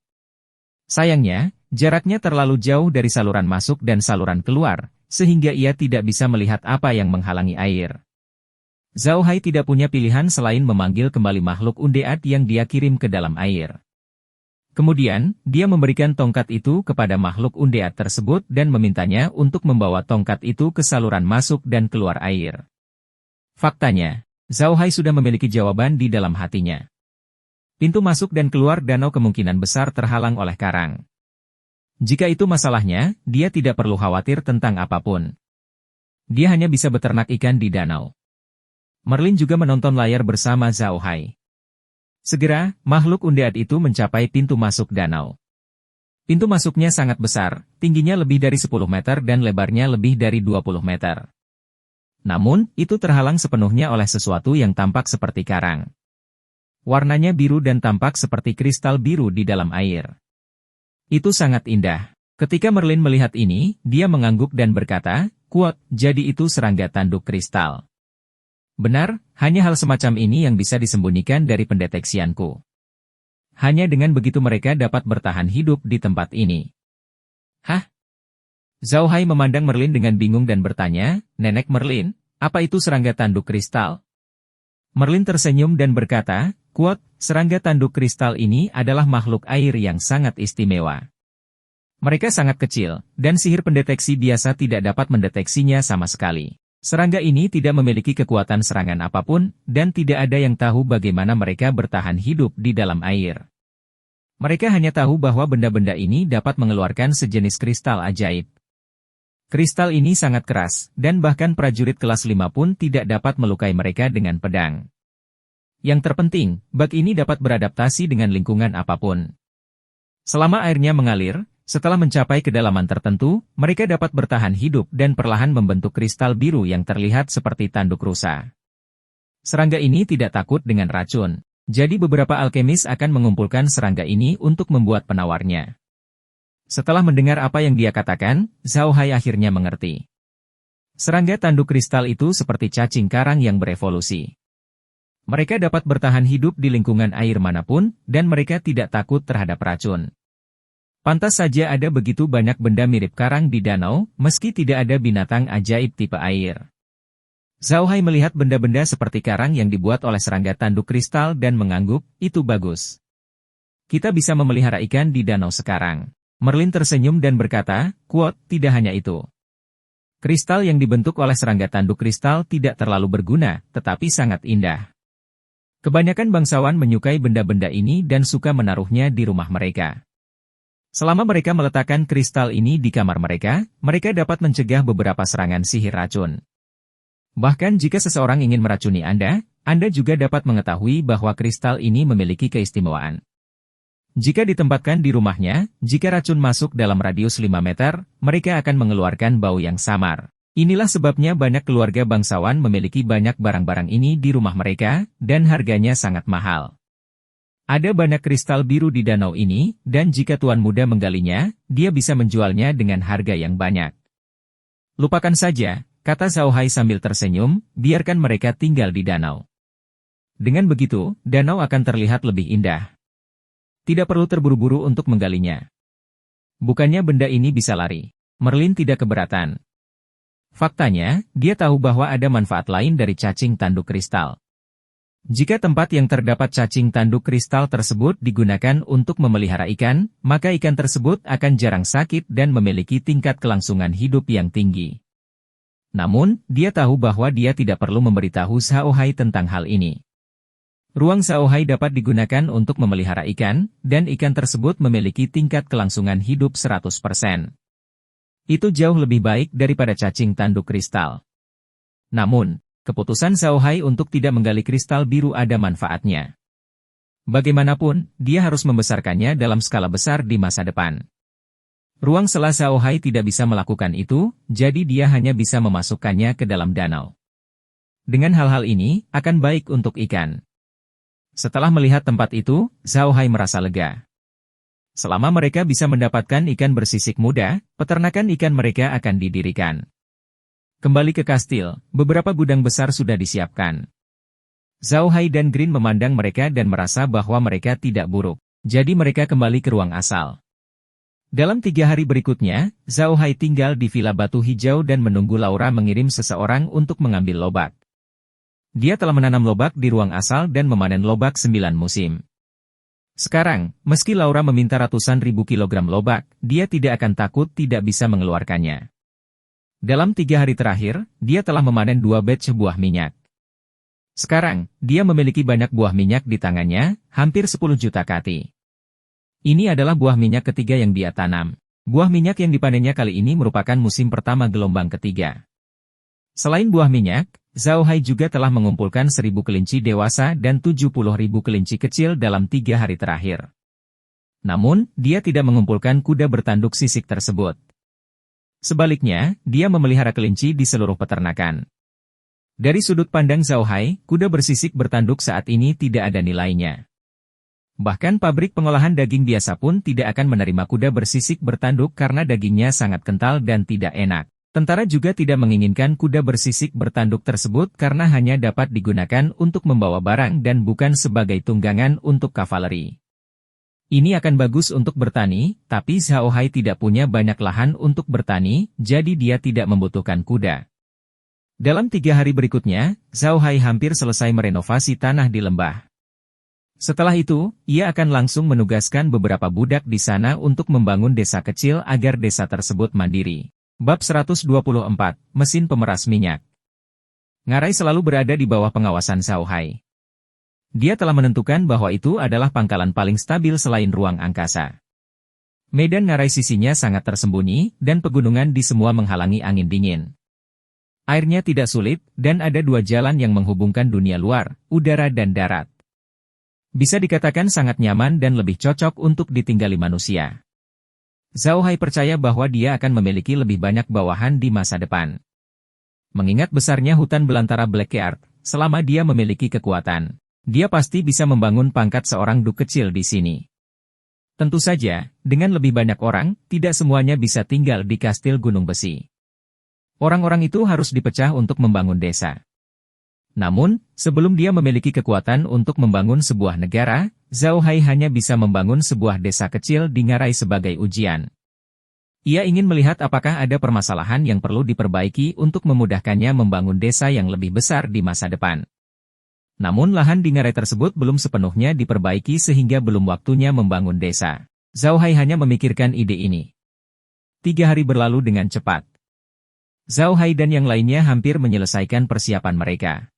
Sayangnya, jaraknya terlalu jauh dari saluran masuk dan saluran keluar, sehingga ia tidak bisa melihat apa yang menghalangi air. Zhao Hai tidak punya pilihan selain memanggil kembali makhluk undead yang dia kirim ke dalam air. Kemudian, dia memberikan tongkat itu kepada makhluk undead tersebut dan memintanya untuk membawa tongkat itu ke saluran masuk dan keluar air. Faktanya, Zhao Hai sudah memiliki jawaban di dalam hatinya. Pintu masuk dan keluar danau kemungkinan besar terhalang oleh karang. Jika itu masalahnya, dia tidak perlu khawatir tentang apapun. Dia hanya bisa beternak ikan di danau. Merlin juga menonton layar bersama Zhao Hai. Segera, makhluk undead itu mencapai pintu masuk danau. Pintu masuknya sangat besar, tingginya lebih dari 10 meter dan lebarnya lebih dari 20 meter. Namun, itu terhalang sepenuhnya oleh sesuatu yang tampak seperti karang. Warnanya biru dan tampak seperti kristal biru di dalam air. Itu sangat indah. Ketika Merlin melihat ini, dia mengangguk dan berkata, "Kuat, jadi itu serangga tanduk kristal." Benar, hanya hal semacam ini yang bisa disembunyikan dari pendeteksianku. Hanya dengan begitu mereka dapat bertahan hidup di tempat ini. Hah? Zhao Hai memandang Merlin dengan bingung dan bertanya, "Nenek Merlin, apa itu serangga tanduk kristal?" Merlin tersenyum dan berkata, "Kuat, serangga tanduk kristal ini adalah makhluk air yang sangat istimewa. Mereka sangat kecil, dan sihir pendeteksi biasa tidak dapat mendeteksinya sama sekali. Serangga ini tidak memiliki kekuatan serangan apapun, dan tidak ada yang tahu bagaimana mereka bertahan hidup di dalam air. Mereka hanya tahu bahwa benda-benda ini dapat mengeluarkan sejenis kristal ajaib. Kristal ini sangat keras, dan bahkan prajurit kelas 5 pun tidak dapat melukai mereka dengan pedang. Yang terpenting, bak ini dapat beradaptasi dengan lingkungan apapun. Selama airnya mengalir, setelah mencapai kedalaman tertentu, mereka dapat bertahan hidup dan perlahan membentuk kristal biru yang terlihat seperti tanduk rusa. Serangga ini tidak takut dengan racun, jadi beberapa alkemis akan mengumpulkan serangga ini untuk membuat penawarnya. Setelah mendengar apa yang dia katakan, Zhao Hai akhirnya mengerti. Serangga tanduk kristal itu seperti cacing karang yang berevolusi. Mereka dapat bertahan hidup di lingkungan air manapun, dan mereka tidak takut terhadap racun. Pantas saja ada begitu banyak benda mirip karang di danau, meski tidak ada binatang ajaib tipe air. Zhao Hai melihat benda-benda seperti karang yang dibuat oleh serangga tanduk kristal dan mengangguk, "Itu bagus. Kita bisa memelihara ikan di danau sekarang." Merlin tersenyum dan berkata, "Kuat, tidak hanya itu. Kristal yang dibentuk oleh serangga tanduk kristal tidak terlalu berguna, tetapi sangat indah. Kebanyakan bangsawan menyukai benda-benda ini dan suka menaruhnya di rumah mereka. Selama mereka meletakkan kristal ini di kamar mereka, mereka dapat mencegah beberapa serangan sihir racun. Bahkan jika seseorang ingin meracuni Anda juga dapat mengetahui bahwa kristal ini memiliki keistimewaan. Jika ditempatkan di rumahnya, jika racun masuk dalam radius 5 meter, mereka akan mengeluarkan bau yang samar. Inilah sebabnya banyak keluarga bangsawan memiliki banyak barang-barang ini di rumah mereka, dan harganya sangat mahal. Ada banyak kristal biru di danau ini, dan jika tuan muda menggalinya, dia bisa menjualnya dengan harga yang banyak." "Lupakan saja," kata Zhao Hai sambil tersenyum, "biarkan mereka tinggal di danau. Dengan begitu, danau akan terlihat lebih indah. Tidak perlu terburu-buru untuk menggalinya. Bukannya benda ini bisa lari." Merlin tidak keberatan. Faktanya, dia tahu bahwa ada manfaat lain dari cacing tanduk kristal. Jika tempat yang terdapat cacing tanduk kristal tersebut digunakan untuk memelihara ikan, maka ikan tersebut akan jarang sakit dan memiliki tingkat kelangsungan hidup yang tinggi. Namun, dia tahu bahwa dia tidak perlu memberitahu Zhao Hai tentang hal ini. Ruang Zhao Hai dapat digunakan untuk memelihara ikan, dan ikan tersebut memiliki tingkat kelangsungan hidup 100%. Itu jauh lebih baik daripada cacing tanduk kristal. Namun, keputusan Zhao Hai untuk tidak menggali kristal biru ada manfaatnya. Bagaimanapun, dia harus membesarkannya dalam skala besar di masa depan. Ruang sela Zhao Hai tidak bisa melakukan itu, jadi dia hanya bisa memasukkannya ke dalam danau. Dengan hal-hal ini, akan baik untuk ikan. Setelah melihat tempat itu, Zhao Hai merasa lega. Selama mereka bisa mendapatkan ikan bersisik muda, peternakan ikan mereka akan didirikan. Kembali ke kastil, beberapa gudang besar sudah disiapkan. Zhao Hai dan Green memandang mereka dan merasa bahwa mereka tidak buruk. Jadi mereka kembali ke ruang asal. Dalam 3 hari berikutnya, Zhao Hai tinggal di Villa Batu Hijau dan menunggu Laura mengirim seseorang untuk mengambil lobak. Dia telah menanam lobak di ruang asal dan memanen lobak 9 musim. Sekarang, meski Laura meminta ratusan ribu kilogram lobak, dia tidak akan takut tidak bisa mengeluarkannya. Dalam 3 hari terakhir, dia telah memanen 2 batch buah minyak. Sekarang, dia memiliki banyak buah minyak di tangannya, hampir 10 juta kati. Ini adalah buah minyak ketiga yang dia tanam. Buah minyak yang dipanennya kali ini merupakan musim pertama gelombang ketiga. Selain buah minyak, Zhao Hai juga telah mengumpulkan 1000 kelinci dewasa dan 70.000 kelinci kecil dalam 3 hari terakhir. Namun, dia tidak mengumpulkan kuda bertanduk sisik tersebut. Sebaliknya, dia memelihara kelinci di seluruh peternakan. Dari sudut pandang Zhao Hai, kuda bersisik bertanduk saat ini tidak ada nilainya. Bahkan pabrik pengolahan daging biasa pun tidak akan menerima kuda bersisik bertanduk karena dagingnya sangat kental dan tidak enak. Tentara juga tidak menginginkan kuda bersisik bertanduk tersebut karena hanya dapat digunakan untuk membawa barang dan bukan sebagai tunggangan untuk kavaleri. Ini akan bagus untuk bertani, tapi Zhao Hai tidak punya banyak lahan untuk bertani, jadi dia tidak membutuhkan kuda. Dalam 3 hari berikutnya, Zhao Hai hampir selesai merenovasi tanah di lembah. Setelah itu, ia akan langsung menugaskan beberapa budak di sana untuk membangun desa kecil agar desa tersebut mandiri. Bab 124, Mesin Pemeras Minyak. Ngarai selalu berada di bawah pengawasan Zhao Hai. Dia telah menentukan bahwa itu adalah pangkalan paling stabil selain ruang angkasa. Medan Ngarai sisinya sangat tersembunyi, dan pegunungan di semua menghalangi angin dingin. Airnya tidak sulit, dan ada 2 jalan yang menghubungkan dunia luar, udara dan darat. Bisa dikatakan sangat nyaman dan lebih cocok untuk ditinggali manusia. Zhao Hai percaya bahwa dia akan memiliki lebih banyak bawahan di masa depan. Mengingat besarnya hutan belantara Blackyard, selama dia memiliki kekuatan, dia pasti bisa membangun pangkat seorang duk kecil di sini. Tentu saja, dengan lebih banyak orang, tidak semuanya bisa tinggal di kastil Gunung Besi. Orang-orang itu harus dipecah untuk membangun desa. Namun, sebelum dia memiliki kekuatan untuk membangun sebuah negara, Zhao Hai hanya bisa membangun sebuah desa kecil di Ngarai sebagai ujian. Ia ingin melihat apakah ada permasalahan yang perlu diperbaiki untuk memudahkannya membangun desa yang lebih besar di masa depan. Namun lahan di Ngarai tersebut belum sepenuhnya diperbaiki sehingga belum waktunya membangun desa. Zhao Hai hanya memikirkan ide ini. 3 hari berlalu dengan cepat. Zhao Hai dan yang lainnya hampir menyelesaikan persiapan mereka.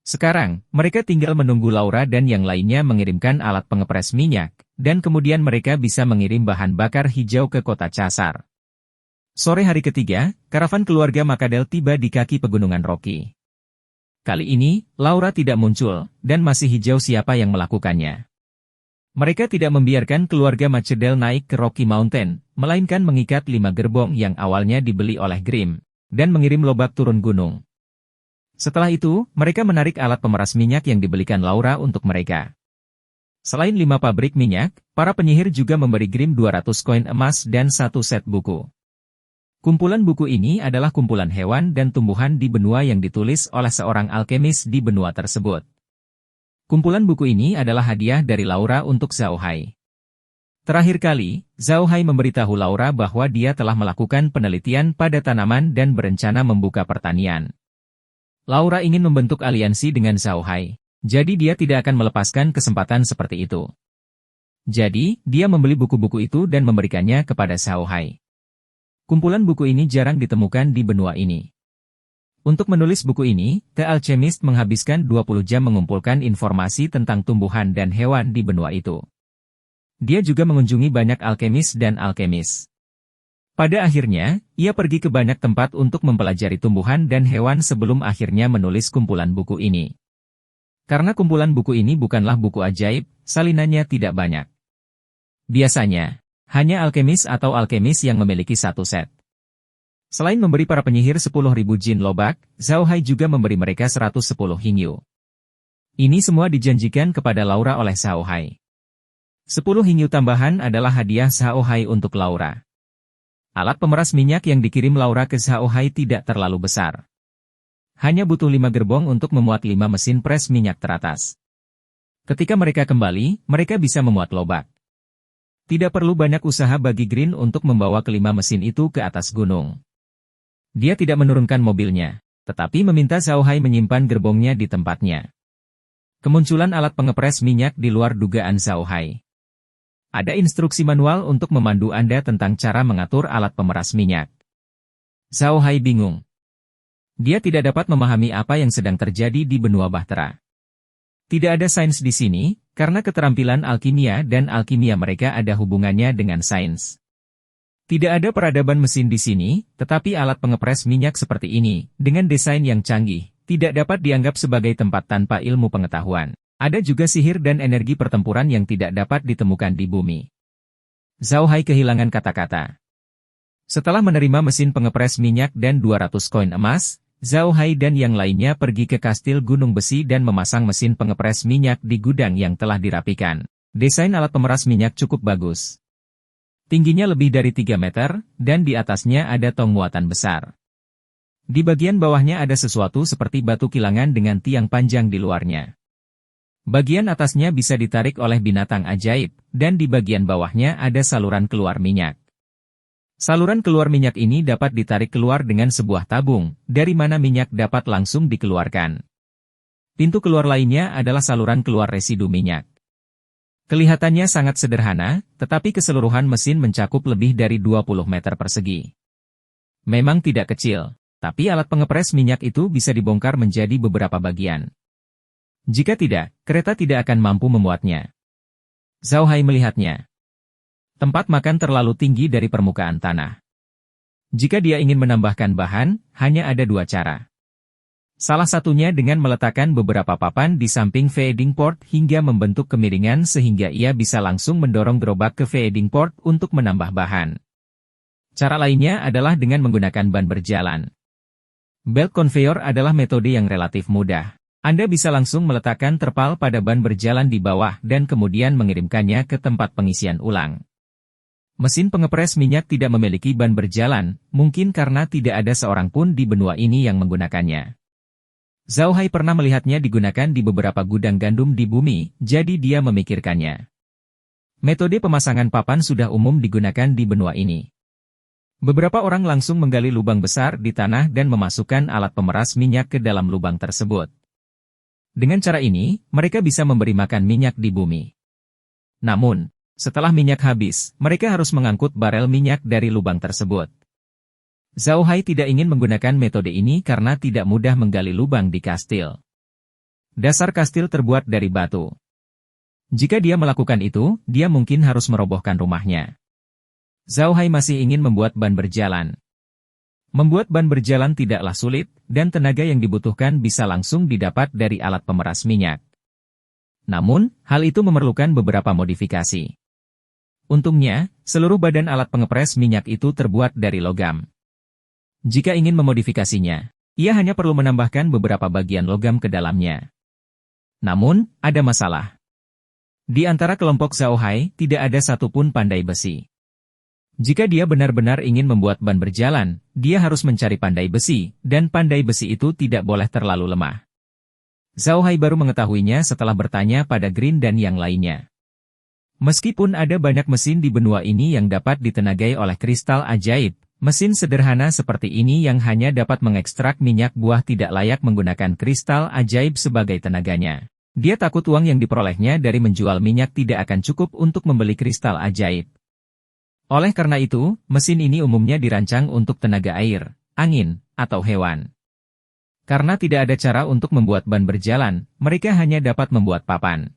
Sekarang, mereka tinggal menunggu Laura dan yang lainnya mengirimkan alat pengepres minyak, dan kemudian mereka bisa mengirim bahan bakar hijau ke kota Casar. Sore hari ketiga, karavan keluarga Makadel tiba di kaki pegunungan Rocky. Kali ini, Laura tidak muncul, dan masih hijau siapa yang melakukannya. Mereka tidak membiarkan keluarga Macedel naik ke Rocky Mountain, melainkan mengikat 5 gerbong yang awalnya dibeli oleh Grimm, dan mengirim lobak turun gunung. Setelah itu, mereka menarik alat pemeras minyak yang dibelikan Laura untuk mereka. Selain 5 pabrik minyak, para penyihir juga memberi Grimm 200 koin emas dan 1 set buku. Kumpulan buku ini adalah kumpulan hewan dan tumbuhan di benua yang ditulis oleh seorang alkemis di benua tersebut. Kumpulan buku ini adalah hadiah dari Laura untuk Zhao Hai. Terakhir kali, Zhao Hai memberitahu Laura bahwa dia telah melakukan penelitian pada tanaman dan berencana membuka pertanian. Laura ingin membentuk aliansi dengan Zhao Hai, jadi dia tidak akan melepaskan kesempatan seperti itu. Jadi, dia membeli buku-buku itu dan memberikannya kepada Zhao Hai. Kumpulan buku ini jarang ditemukan di benua ini. Untuk menulis buku ini, The Alchemist menghabiskan 20 jam mengumpulkan informasi tentang tumbuhan dan hewan di benua itu. Dia juga mengunjungi banyak alkemis dan alkemis. Pada akhirnya, ia pergi ke banyak tempat untuk mempelajari tumbuhan dan hewan sebelum akhirnya menulis kumpulan buku ini. Karena kumpulan buku ini bukanlah buku ajaib, salinannya tidak banyak. Biasanya, hanya alkemis atau alkemis yang memiliki 1 set. Selain memberi para penyihir 10.000 jin lobak, Zhao Hai juga memberi mereka 110 hinyu. Ini semua dijanjikan kepada Laura oleh Zhao Hai. 10 hinyu tambahan adalah hadiah Zhao Hai untuk Laura. Alat pemeras minyak yang dikirim Laura ke Zhao Hai tidak terlalu besar. Hanya butuh 5 gerbong untuk memuat 5 mesin pres minyak teratas. Ketika mereka kembali, mereka bisa memuat lobak. Tidak perlu banyak usaha bagi Green untuk membawa kelima mesin itu ke atas gunung. Dia tidak menurunkan mobilnya, tetapi meminta Zhao Hai menyimpan gerbongnya di tempatnya. Kemunculan alat pengepres minyak di luar dugaan Zhao Hai. Ada instruksi manual untuk memandu Anda tentang cara mengatur alat pemeras minyak. Zhao Hai bingung. Dia tidak dapat memahami apa yang sedang terjadi di benua Bahtera. Tidak ada sains di sini, karena keterampilan alkimia dan alkimia mereka ada hubungannya dengan sains. Tidak ada peradaban mesin di sini, tetapi alat pengepres minyak seperti ini, dengan desain yang canggih, tidak dapat dianggap sebagai tempat tanpa ilmu pengetahuan. Ada juga sihir dan energi pertempuran yang tidak dapat ditemukan di bumi. Zhao Hai kehilangan kata-kata. Setelah menerima mesin pengepres minyak dan 200 koin emas, Zhao Hai dan yang lainnya pergi ke kastil gunung besi dan memasang mesin pengepres minyak di gudang yang telah dirapikan. Desain alat pemeras minyak cukup bagus. Tingginya lebih dari 3 meter, dan di atasnya ada tong muatan besar. Di bagian bawahnya ada sesuatu seperti batu kilangan dengan tiang panjang di luarnya. Bagian atasnya bisa ditarik oleh binatang ajaib, dan di bagian bawahnya ada saluran keluar minyak. Saluran keluar minyak ini dapat ditarik keluar dengan sebuah tabung, dari mana minyak dapat langsung dikeluarkan. Pintu keluar lainnya adalah saluran keluar residu minyak. Kelihatannya sangat sederhana, tetapi keseluruhan mesin mencakup lebih dari 20 meter persegi. Memang tidak kecil, tapi alat pengepres minyak itu bisa dibongkar menjadi beberapa bagian. Jika tidak, kereta tidak akan mampu memuatnya. Zhao Hai melihatnya. Tempat makan terlalu tinggi dari permukaan tanah. Jika dia ingin menambahkan bahan, hanya ada 2 cara. Salah satunya dengan meletakkan beberapa papan di samping feeding port hingga membentuk kemiringan sehingga ia bisa langsung mendorong gerobak ke feeding port untuk menambah bahan. Cara lainnya adalah dengan menggunakan ban berjalan. Belt conveyor adalah metode yang relatif mudah. Anda bisa langsung meletakkan terpal pada ban berjalan di bawah dan kemudian mengirimkannya ke tempat pengisian ulang. Mesin pengepres minyak tidak memiliki ban berjalan, mungkin karena tidak ada seorang pun di benua ini yang menggunakannya. Zhao Hai pernah melihatnya digunakan di beberapa gudang gandum di bumi, jadi dia memikirkannya. Metode pemasangan papan sudah umum digunakan di benua ini. Beberapa orang langsung menggali lubang besar di tanah dan memasukkan alat pemeras minyak ke dalam lubang tersebut. Dengan cara ini, mereka bisa memberi makan minyak di bumi. Namun, setelah minyak habis, mereka harus mengangkut barel minyak dari lubang tersebut. Zhao Hai tidak ingin menggunakan metode ini karena tidak mudah menggali lubang di kastil. Dasar kastil terbuat dari batu. Jika dia melakukan itu, dia mungkin harus merobohkan rumahnya. Zhao Hai masih ingin membuat ban berjalan. Membuat ban berjalan tidaklah sulit, dan tenaga yang dibutuhkan bisa langsung didapat dari alat pemeras minyak. Namun, hal itu memerlukan beberapa modifikasi. Untungnya, seluruh badan alat pengepres minyak itu terbuat dari logam. Jika ingin memodifikasinya, ia hanya perlu menambahkan beberapa bagian logam ke dalamnya. Namun, ada masalah. Di antara kelompok Zhao Hai, tidak ada satupun pandai besi. Jika dia benar-benar ingin membuat ban berjalan, dia harus mencari pandai besi, dan pandai besi itu tidak boleh terlalu lemah. Zhao Hai baru mengetahuinya setelah bertanya pada Green dan yang lainnya. Meskipun ada banyak mesin di benua ini yang dapat ditenagai oleh kristal ajaib, mesin sederhana seperti ini yang hanya dapat mengekstrak minyak buah tidak layak menggunakan kristal ajaib sebagai tenaganya. Dia takut uang yang diperolehnya dari menjual minyak tidak akan cukup untuk membeli kristal ajaib. Oleh karena itu, mesin ini umumnya dirancang untuk tenaga air, angin, atau hewan. Karena tidak ada cara untuk membuat ban berjalan, mereka hanya dapat membuat papan.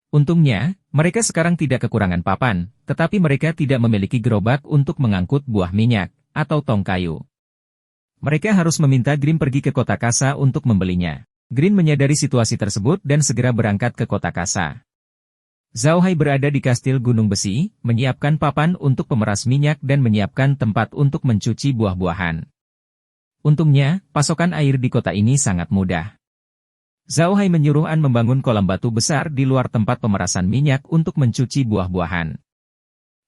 Untungnya, mereka sekarang tidak kekurangan papan, tetapi mereka tidak memiliki gerobak untuk mengangkut buah minyak, atau tong kayu. Mereka harus meminta Green pergi ke kota Kasa untuk membelinya. Green menyadari situasi tersebut dan segera berangkat ke kota Kasa. Zhao Hai berada di kastil Gunung Besi, menyiapkan papan untuk pemeras minyak dan menyiapkan tempat untuk mencuci buah-buahan. Untungnya, pasokan air di kota ini sangat mudah. Zhao Hai menyuruh An membangun kolam batu besar di luar tempat pemerasan minyak untuk mencuci buah-buahan.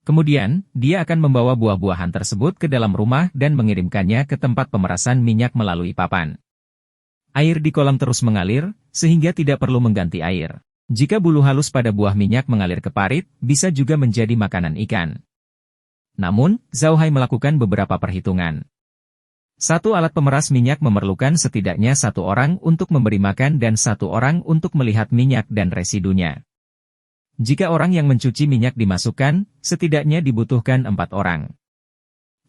Kemudian, dia akan membawa buah-buahan tersebut ke dalam rumah dan mengirimkannya ke tempat pemerasan minyak melalui papan. Air di kolam terus mengalir, sehingga tidak perlu mengganti air. Jika bulu halus pada buah minyak mengalir ke parit, bisa juga menjadi makanan ikan. Namun, Zhao Hai melakukan beberapa perhitungan. Satu alat pemeras minyak memerlukan setidaknya 1 orang untuk memberi makan dan 1 orang untuk melihat minyak dan residunya. Jika orang yang mencuci minyak dimasukkan, setidaknya dibutuhkan 4 orang.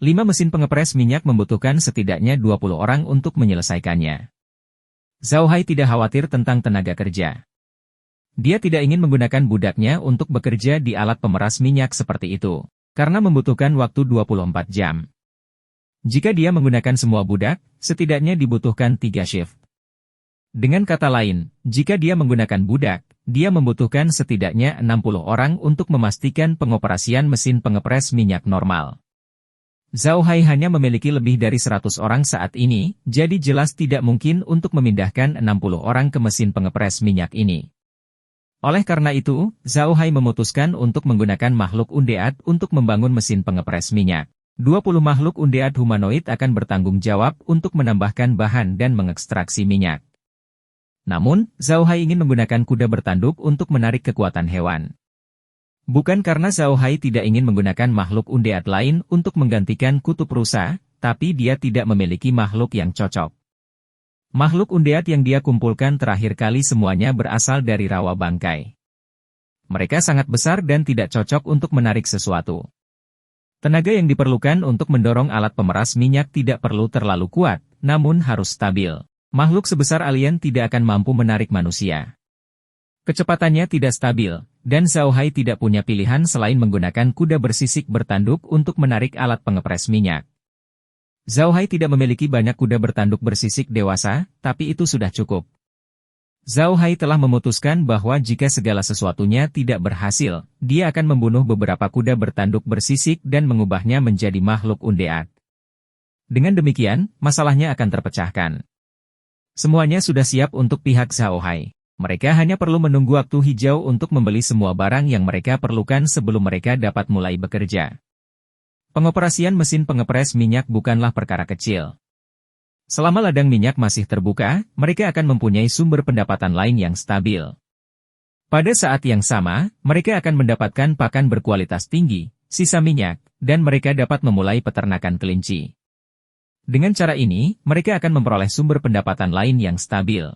5 mesin pengepres minyak membutuhkan setidaknya 20 orang untuk menyelesaikannya. Zhao Hai tidak khawatir tentang tenaga kerja. Dia tidak ingin menggunakan budaknya untuk bekerja di alat pemeras minyak seperti itu, karena membutuhkan waktu 24 jam. Jika dia menggunakan semua budak, setidaknya dibutuhkan 3 shift. Dengan kata lain, jika dia menggunakan budak, dia membutuhkan setidaknya 60 orang untuk memastikan pengoperasian mesin pengepres minyak normal. Zhao Hai hanya memiliki lebih dari 100 orang saat ini, jadi jelas tidak mungkin untuk memindahkan 60 orang ke mesin pengepres minyak ini. Oleh karena itu, Zhao Hai memutuskan untuk menggunakan makhluk undead untuk membangun mesin pengepres minyak. 20 makhluk undead humanoid akan bertanggung jawab untuk menambahkan bahan dan mengekstraksi minyak. Namun, Zhao Hai ingin menggunakan kuda bertanduk untuk menarik kekuatan hewan. Bukan karena Zhao Hai tidak ingin menggunakan makhluk undead lain untuk menggantikan kutub rusa, tapi dia tidak memiliki makhluk yang cocok. Makhluk undead yang dia kumpulkan terakhir kali semuanya berasal dari rawa bangkai. Mereka sangat besar dan tidak cocok untuk menarik sesuatu. Tenaga yang diperlukan untuk mendorong alat pemeras minyak tidak perlu terlalu kuat, namun harus stabil. Makhluk sebesar alien tidak akan mampu menarik manusia. Kecepatannya tidak stabil, dan Zhao Hai tidak punya pilihan selain menggunakan kuda bersisik bertanduk untuk menarik alat pengepres minyak. Zhao Hai tidak memiliki banyak kuda bertanduk bersisik dewasa, tapi itu sudah cukup. Zhao Hai telah memutuskan bahwa jika segala sesuatunya tidak berhasil, dia akan membunuh beberapa kuda bertanduk bersisik dan mengubahnya menjadi makhluk undead. Dengan demikian, masalahnya akan terpecahkan. Semuanya sudah siap untuk pihak Zhao Hai. Mereka hanya perlu menunggu waktu hijau untuk membeli semua barang yang mereka perlukan sebelum mereka dapat mulai bekerja. Pengoperasian mesin pengepres minyak bukanlah perkara kecil. Selama ladang minyak masih terbuka, mereka akan mempunyai sumber pendapatan lain yang stabil. Pada saat yang sama, mereka akan mendapatkan pakan berkualitas tinggi, sisa minyak, dan mereka dapat memulai peternakan kelinci. Dengan cara ini, mereka akan memperoleh sumber pendapatan lain yang stabil.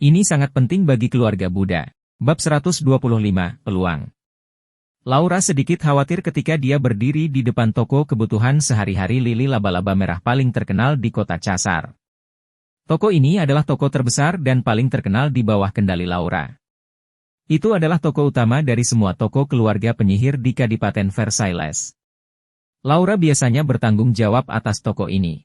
Ini sangat penting bagi keluarga Buddha. Bab 125, Peluang. Laura sedikit khawatir ketika dia berdiri di depan toko kebutuhan sehari-hari lili laba-laba merah paling terkenal di kota Chasar. Toko ini adalah toko terbesar dan paling terkenal di bawah kendali Laura. Itu adalah toko utama dari semua toko keluarga penyihir di Kadipaten Versailles. Laura biasanya bertanggung jawab atas toko ini.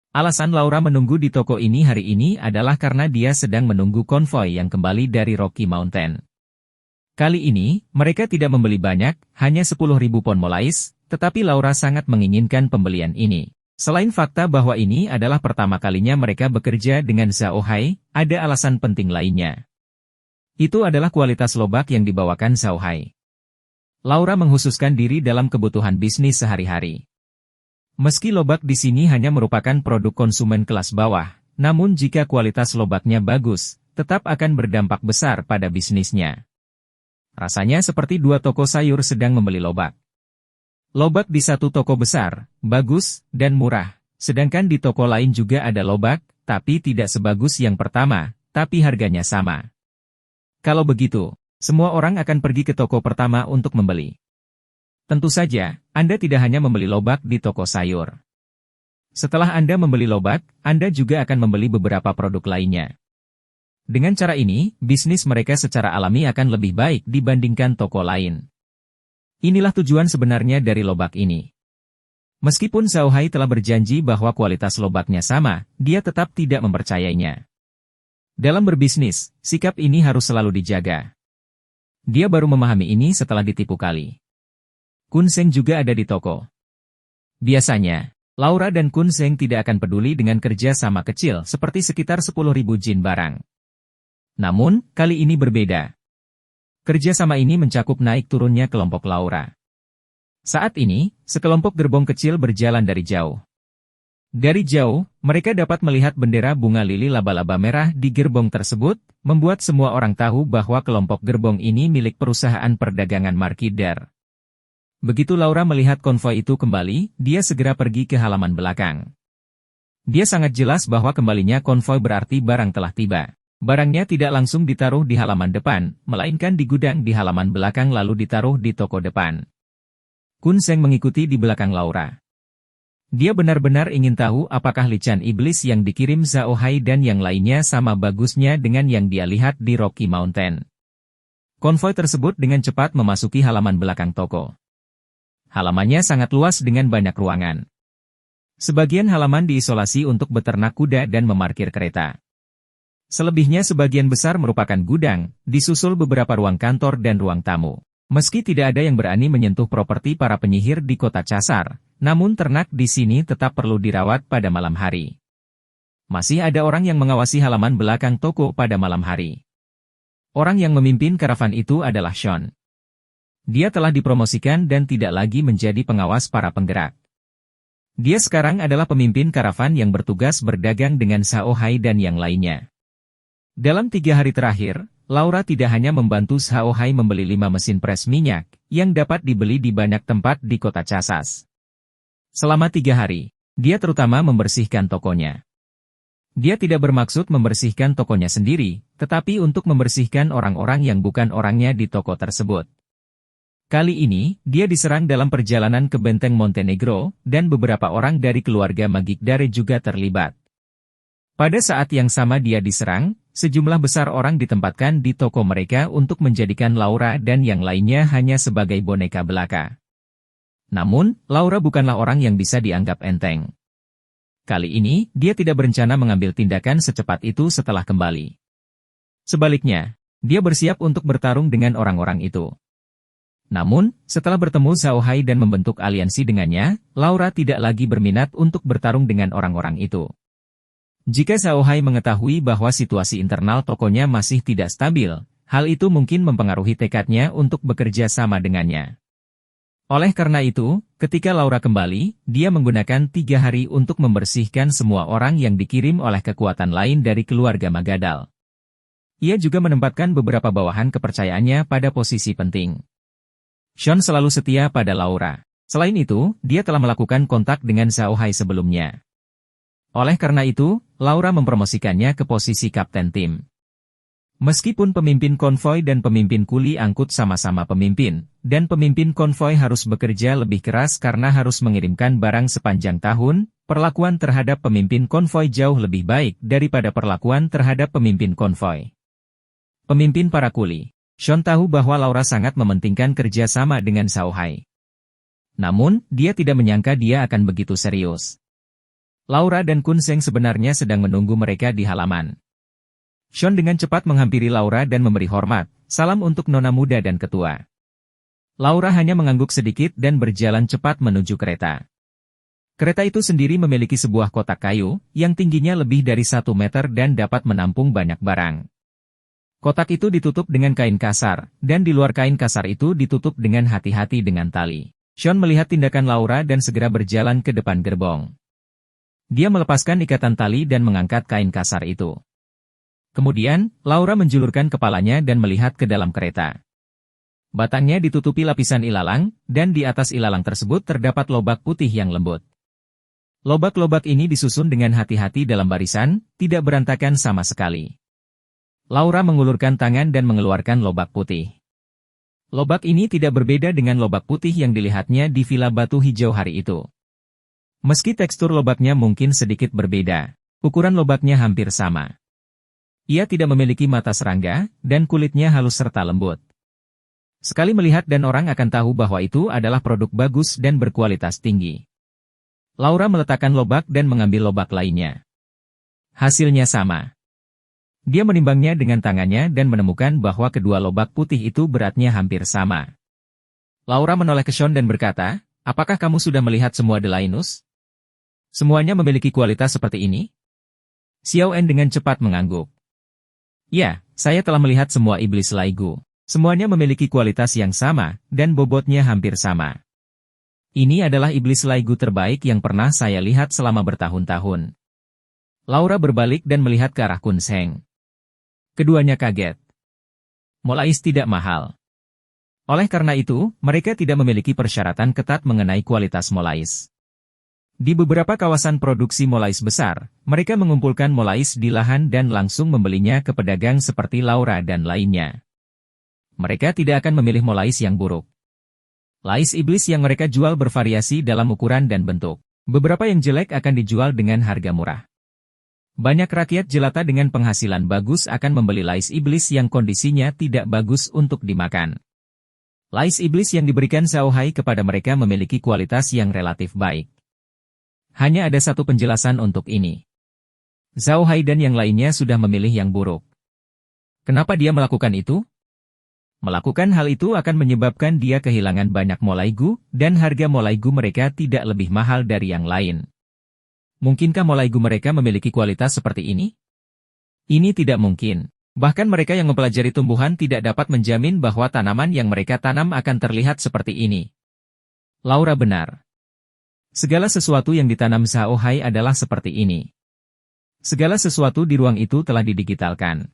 Alasan Laura menunggu di toko ini hari ini adalah karena dia sedang menunggu konvoi yang kembali dari Rocky Mountain. Kali ini, mereka tidak membeli banyak, hanya 10.000 pon molais, tetapi Laura sangat menginginkan pembelian ini. Selain fakta bahwa ini adalah pertama kalinya mereka bekerja dengan Zhao Hai, ada alasan penting lainnya. Itu adalah kualitas lobak yang dibawakan Zhao Hai. Laura menghususkan diri dalam kebutuhan bisnis sehari-hari. Meski lobak di sini hanya merupakan produk konsumen kelas bawah, namun jika kualitas lobaknya bagus, tetap akan berdampak besar pada bisnisnya. Rasanya seperti dua toko sayur sedang membeli lobak. Lobak di satu toko besar, bagus, dan murah, sedangkan di toko lain juga ada lobak, tapi tidak sebagus yang pertama, tapi harganya sama. Kalau begitu, semua orang akan pergi ke toko pertama untuk membeli. Tentu saja, Anda tidak hanya membeli lobak di toko sayur. Setelah Anda membeli lobak, Anda juga akan membeli beberapa produk lainnya. Dengan cara ini, bisnis mereka secara alami akan lebih baik dibandingkan toko lain. Inilah tujuan sebenarnya dari lobak ini. Meskipun Zhao Hai telah berjanji bahwa kualitas lobaknya sama, dia tetap tidak mempercayainya. Dalam berbisnis, sikap ini harus selalu dijaga. Dia baru memahami ini setelah ditipu kali. Kun Seng juga ada di toko. Biasanya, Laura dan Kun Seng tidak akan peduli dengan kerja sama kecil seperti sekitar 10.000 jin barang. Namun, kali ini berbeda. Kerja sama ini mencakup naik turunnya kelompok Laura. Saat ini, sekelompok gerbong kecil berjalan dari jauh. Dari jauh, mereka dapat melihat bendera bunga lili laba-laba merah di gerbong tersebut, membuat semua orang tahu bahwa kelompok gerbong ini milik perusahaan perdagangan Markider. Begitu Laura melihat konvoi itu kembali, dia segera pergi ke halaman belakang. Dia sangat jelas bahwa kembalinya konvoi berarti barang telah tiba. Barangnya tidak langsung ditaruh di halaman depan, melainkan di gudang di halaman belakang lalu ditaruh di toko depan. Kun Seng mengikuti di belakang Laura. Dia benar-benar ingin tahu apakah lican iblis yang dikirim Zhao Hai dan yang lainnya sama bagusnya dengan yang dia lihat di Rocky Mountain. Konvoi tersebut dengan cepat memasuki halaman belakang toko. Halamannya sangat luas dengan banyak ruangan. Sebagian halaman diisolasi untuk beternak kuda dan memarkir kereta. Selebihnya sebagian besar merupakan gudang, disusul beberapa ruang kantor dan ruang tamu. Meski tidak ada yang berani menyentuh properti para penyihir di kota Chasar, namun ternak di sini tetap perlu dirawat pada malam hari. Masih ada orang yang mengawasi halaman belakang toko pada malam hari. Orang yang memimpin karavan itu adalah Sean. Dia telah dipromosikan dan tidak lagi menjadi pengawas para penggerak. Dia sekarang adalah pemimpin karavan yang bertugas berdagang dengan Xiaohai dan yang lainnya. Dalam 3 hari terakhir, Laura tidak hanya membantu Xiaohai membeli 5 mesin pres minyak, yang dapat dibeli di banyak tempat di kota Casas. Selama 3 hari, dia terutama membersihkan tokonya. Dia tidak bermaksud membersihkan tokonya sendiri, tetapi untuk membersihkan orang-orang yang bukan orangnya di toko tersebut. Kali ini, dia diserang dalam perjalanan ke benteng Montenegro, dan beberapa orang dari keluarga Magikdare juga terlibat. Pada saat yang sama dia diserang, sejumlah besar orang ditempatkan di toko mereka untuk menjadikan Laura dan yang lainnya hanya sebagai boneka belaka. Namun, Laura bukanlah orang yang bisa dianggap enteng. Kali ini, dia tidak berencana mengambil tindakan secepat itu setelah kembali. Sebaliknya, dia bersiap untuk bertarung dengan orang-orang itu. Namun, setelah bertemu Xiaohai dan membentuk aliansi dengannya, Laura tidak lagi berminat untuk bertarung dengan orang-orang itu. Jika Xiaohai mengetahui bahwa situasi internal tokonya masih tidak stabil, hal itu mungkin mempengaruhi tekadnya untuk bekerja sama dengannya. Oleh karena itu, ketika Laura kembali, dia menggunakan 3 hari untuk membersihkan semua orang yang dikirim oleh kekuatan lain dari keluarga Magadal. Ia juga menempatkan beberapa bawahan kepercayaannya pada posisi penting. Sean selalu setia pada Laura. Selain itu, dia telah melakukan kontak dengan Xiaohai sebelumnya. Oleh karena itu, Laura mempromosikannya ke posisi kapten tim. Meskipun pemimpin konvoi dan pemimpin kuli angkut sama-sama pemimpin, dan pemimpin konvoi harus bekerja lebih keras karena harus mengirimkan barang sepanjang tahun, perlakuan terhadap pemimpin konvoi jauh lebih baik daripada perlakuan terhadap pemimpin konvoi. Pemimpin para kuli. Sean tahu bahwa Laura sangat mementingkan kerja sama dengan Xiaohai. Namun, dia tidak menyangka dia akan begitu serius. Laura dan Kun Seng sebenarnya sedang menunggu mereka di halaman. Sean dengan cepat menghampiri Laura dan memberi hormat, salam untuk nona muda dan ketua. Laura hanya mengangguk sedikit dan berjalan cepat menuju kereta. Kereta itu sendiri memiliki sebuah kotak kayu, yang tingginya lebih dari 1 meter dan dapat menampung banyak barang. Kotak itu ditutup dengan kain kasar, dan di luar kain kasar itu ditutup dengan hati-hati dengan tali. Sean melihat tindakan Laura dan segera berjalan ke depan gerbong. Dia melepaskan ikatan tali dan mengangkat kain kasar itu. Kemudian, Laura menjulurkan kepalanya dan melihat ke dalam kereta. Batangnya ditutupi lapisan ilalang, dan di atas ilalang tersebut terdapat lobak putih yang lembut. Lobak-lobak ini disusun dengan hati-hati dalam barisan, tidak berantakan sama sekali. Laura mengulurkan tangan dan mengeluarkan lobak putih. Lobak ini tidak berbeda dengan lobak putih yang dilihatnya di Villa Batu Hijau hari itu. Meski tekstur lobaknya mungkin sedikit berbeda, ukuran lobaknya hampir sama. Ia tidak memiliki mata serangga, dan kulitnya halus serta lembut. Sekali melihat dan orang akan tahu bahwa itu adalah produk bagus dan berkualitas tinggi. Laura meletakkan lobak dan mengambil lobak lainnya. Hasilnya sama. Dia menimbangnya dengan tangannya dan menemukan bahwa kedua lobak putih itu beratnya hampir sama. Laura menoleh ke Sean dan berkata, apakah kamu sudah melihat semua Delainus? Semuanya memiliki kualitas seperti ini? Xiao En dengan cepat mengangguk. Ya, saya telah melihat semua iblis Laigu. Semuanya memiliki kualitas yang sama, dan bobotnya hampir sama. Ini adalah iblis Laigu terbaik yang pernah saya lihat selama bertahun-tahun. Laura berbalik dan melihat ke arah Kun Seng. Keduanya kaget. Molais tidak mahal. Oleh karena itu, mereka tidak memiliki persyaratan ketat mengenai kualitas molais. Di beberapa kawasan produksi molais besar, mereka mengumpulkan molais di lahan dan langsung membelinya ke pedagang seperti Laura dan lainnya. Mereka tidak akan memilih molais yang buruk. Lais iblis yang mereka jual bervariasi dalam ukuran dan bentuk. Beberapa yang jelek akan dijual dengan harga murah. Banyak rakyat jelata dengan penghasilan bagus akan membeli lais iblis yang kondisinya tidak bagus untuk dimakan. Lais iblis yang diberikan Xiaohai kepada mereka memiliki kualitas yang relatif baik. Hanya ada satu penjelasan untuk ini. Xiaohai dan yang lainnya sudah memilih yang buruk. Kenapa dia melakukan itu? Melakukan hal itu akan menyebabkan dia kehilangan banyak molaigu, dan harga molaigu mereka tidak lebih mahal dari yang lain. Mungkinkah molaigu mereka memiliki kualitas seperti ini? Ini tidak mungkin. Bahkan mereka yang mempelajari tumbuhan tidak dapat menjamin bahwa tanaman yang mereka tanam akan terlihat seperti ini. Laura benar. Segala sesuatu yang ditanam Xiaohai adalah seperti ini. Segala sesuatu di ruang itu telah didigitalkan.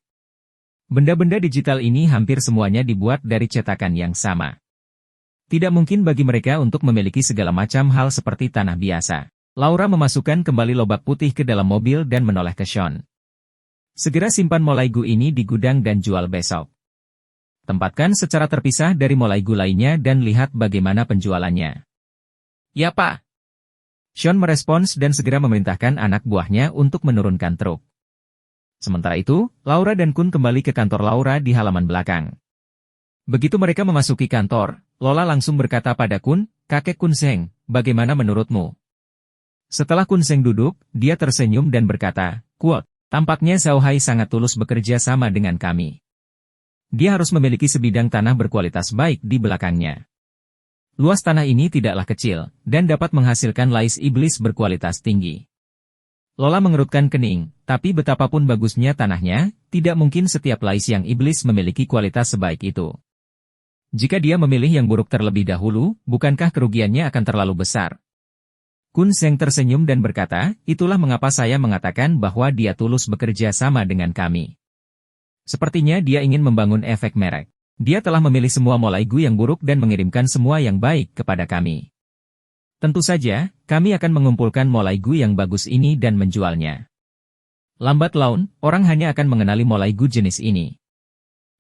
Benda-benda digital ini hampir semuanya dibuat dari cetakan yang sama. Tidak mungkin bagi mereka untuk memiliki segala macam hal seperti tanah biasa. Laura memasukkan kembali lobak putih ke dalam mobil dan menoleh ke Sean. Segera simpan molaigu ini di gudang dan jual besok. Tempatkan secara terpisah dari molaigu lainnya dan lihat bagaimana penjualannya. Ya Pak. Sean merespons dan segera memerintahkan anak buahnya untuk menurunkan truk. Sementara itu, Laura dan Kun kembali ke kantor Laura di halaman belakang. Begitu mereka memasuki kantor, Lola langsung berkata pada Kun, "Kakek Kun Seng, bagaimana menurutmu?" Setelah Kun Seng duduk, dia tersenyum dan berkata, "Quote, tampaknya Xiaohai sangat tulus bekerja sama dengan kami. Dia harus memiliki sebidang tanah berkualitas baik di belakangnya. Luas tanah ini tidaklah kecil, dan dapat menghasilkan lais iblis berkualitas tinggi." Lola mengerutkan kening, tapi betapapun bagusnya tanahnya, tidak mungkin setiap lais yang iblis memiliki kualitas sebaik itu. Jika dia memilih yang buruk terlebih dahulu, bukankah kerugiannya akan terlalu besar? Kun Seng tersenyum dan berkata, "Itulah mengapa saya mengatakan bahwa dia tulus bekerja sama dengan kami. Sepertinya dia ingin membangun efek merek. Dia telah memilih semua molaigu yang buruk dan mengirimkan semua yang baik kepada kami. Tentu saja, kami akan mengumpulkan molaigu yang bagus ini dan menjualnya. Lambat laun, orang hanya akan mengenali molaigu jenis ini.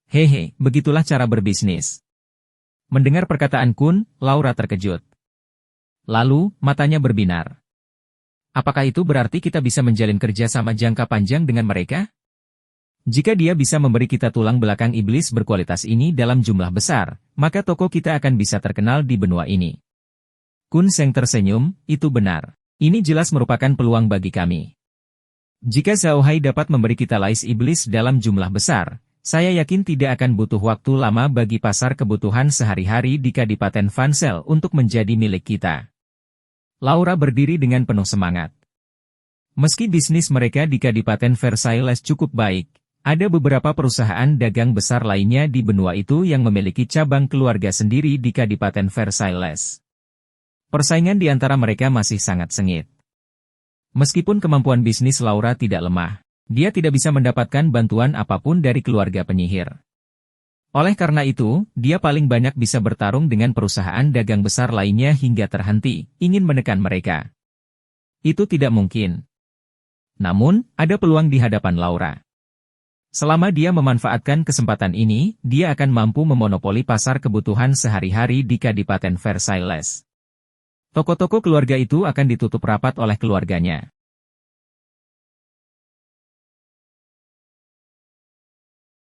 Hehe, begitulah cara berbisnis." Mendengar perkataan Kun, Laura terkejut. Lalu, matanya berbinar. Apakah itu berarti kita bisa menjalin kerja sama jangka panjang dengan mereka? Jika dia bisa memberi kita tulang belakang iblis berkualitas ini dalam jumlah besar, maka toko kita akan bisa terkenal di benua ini. Kun Seng tersenyum, "Itu benar. Ini jelas merupakan peluang bagi kami. Jika Xiaohai dapat memberi kita lais iblis dalam jumlah besar, saya yakin tidak akan butuh waktu lama bagi pasar kebutuhan sehari-hari di Kadipaten Fansel untuk menjadi milik kita." Laura berdiri dengan penuh semangat. Meski bisnis mereka di Kadipaten Versailles cukup baik, ada beberapa perusahaan dagang besar lainnya di benua itu yang memiliki cabang keluarga sendiri di Kadipaten Versailles. Persaingan di antara mereka masih sangat sengit. Meskipun kemampuan bisnis Laura tidak lemah, dia tidak bisa mendapatkan bantuan apapun dari keluarga penyihir. Oleh karena itu, dia paling banyak bisa bertarung dengan perusahaan dagang besar lainnya hingga terhenti, ingin menekan mereka. Itu tidak mungkin. Namun, ada peluang di hadapan Laura. Selama dia memanfaatkan kesempatan ini, dia akan mampu memonopoli pasar kebutuhan sehari-hari di Kadipaten Versailles. Toko-toko keluarga itu akan ditutup rapat oleh keluarganya.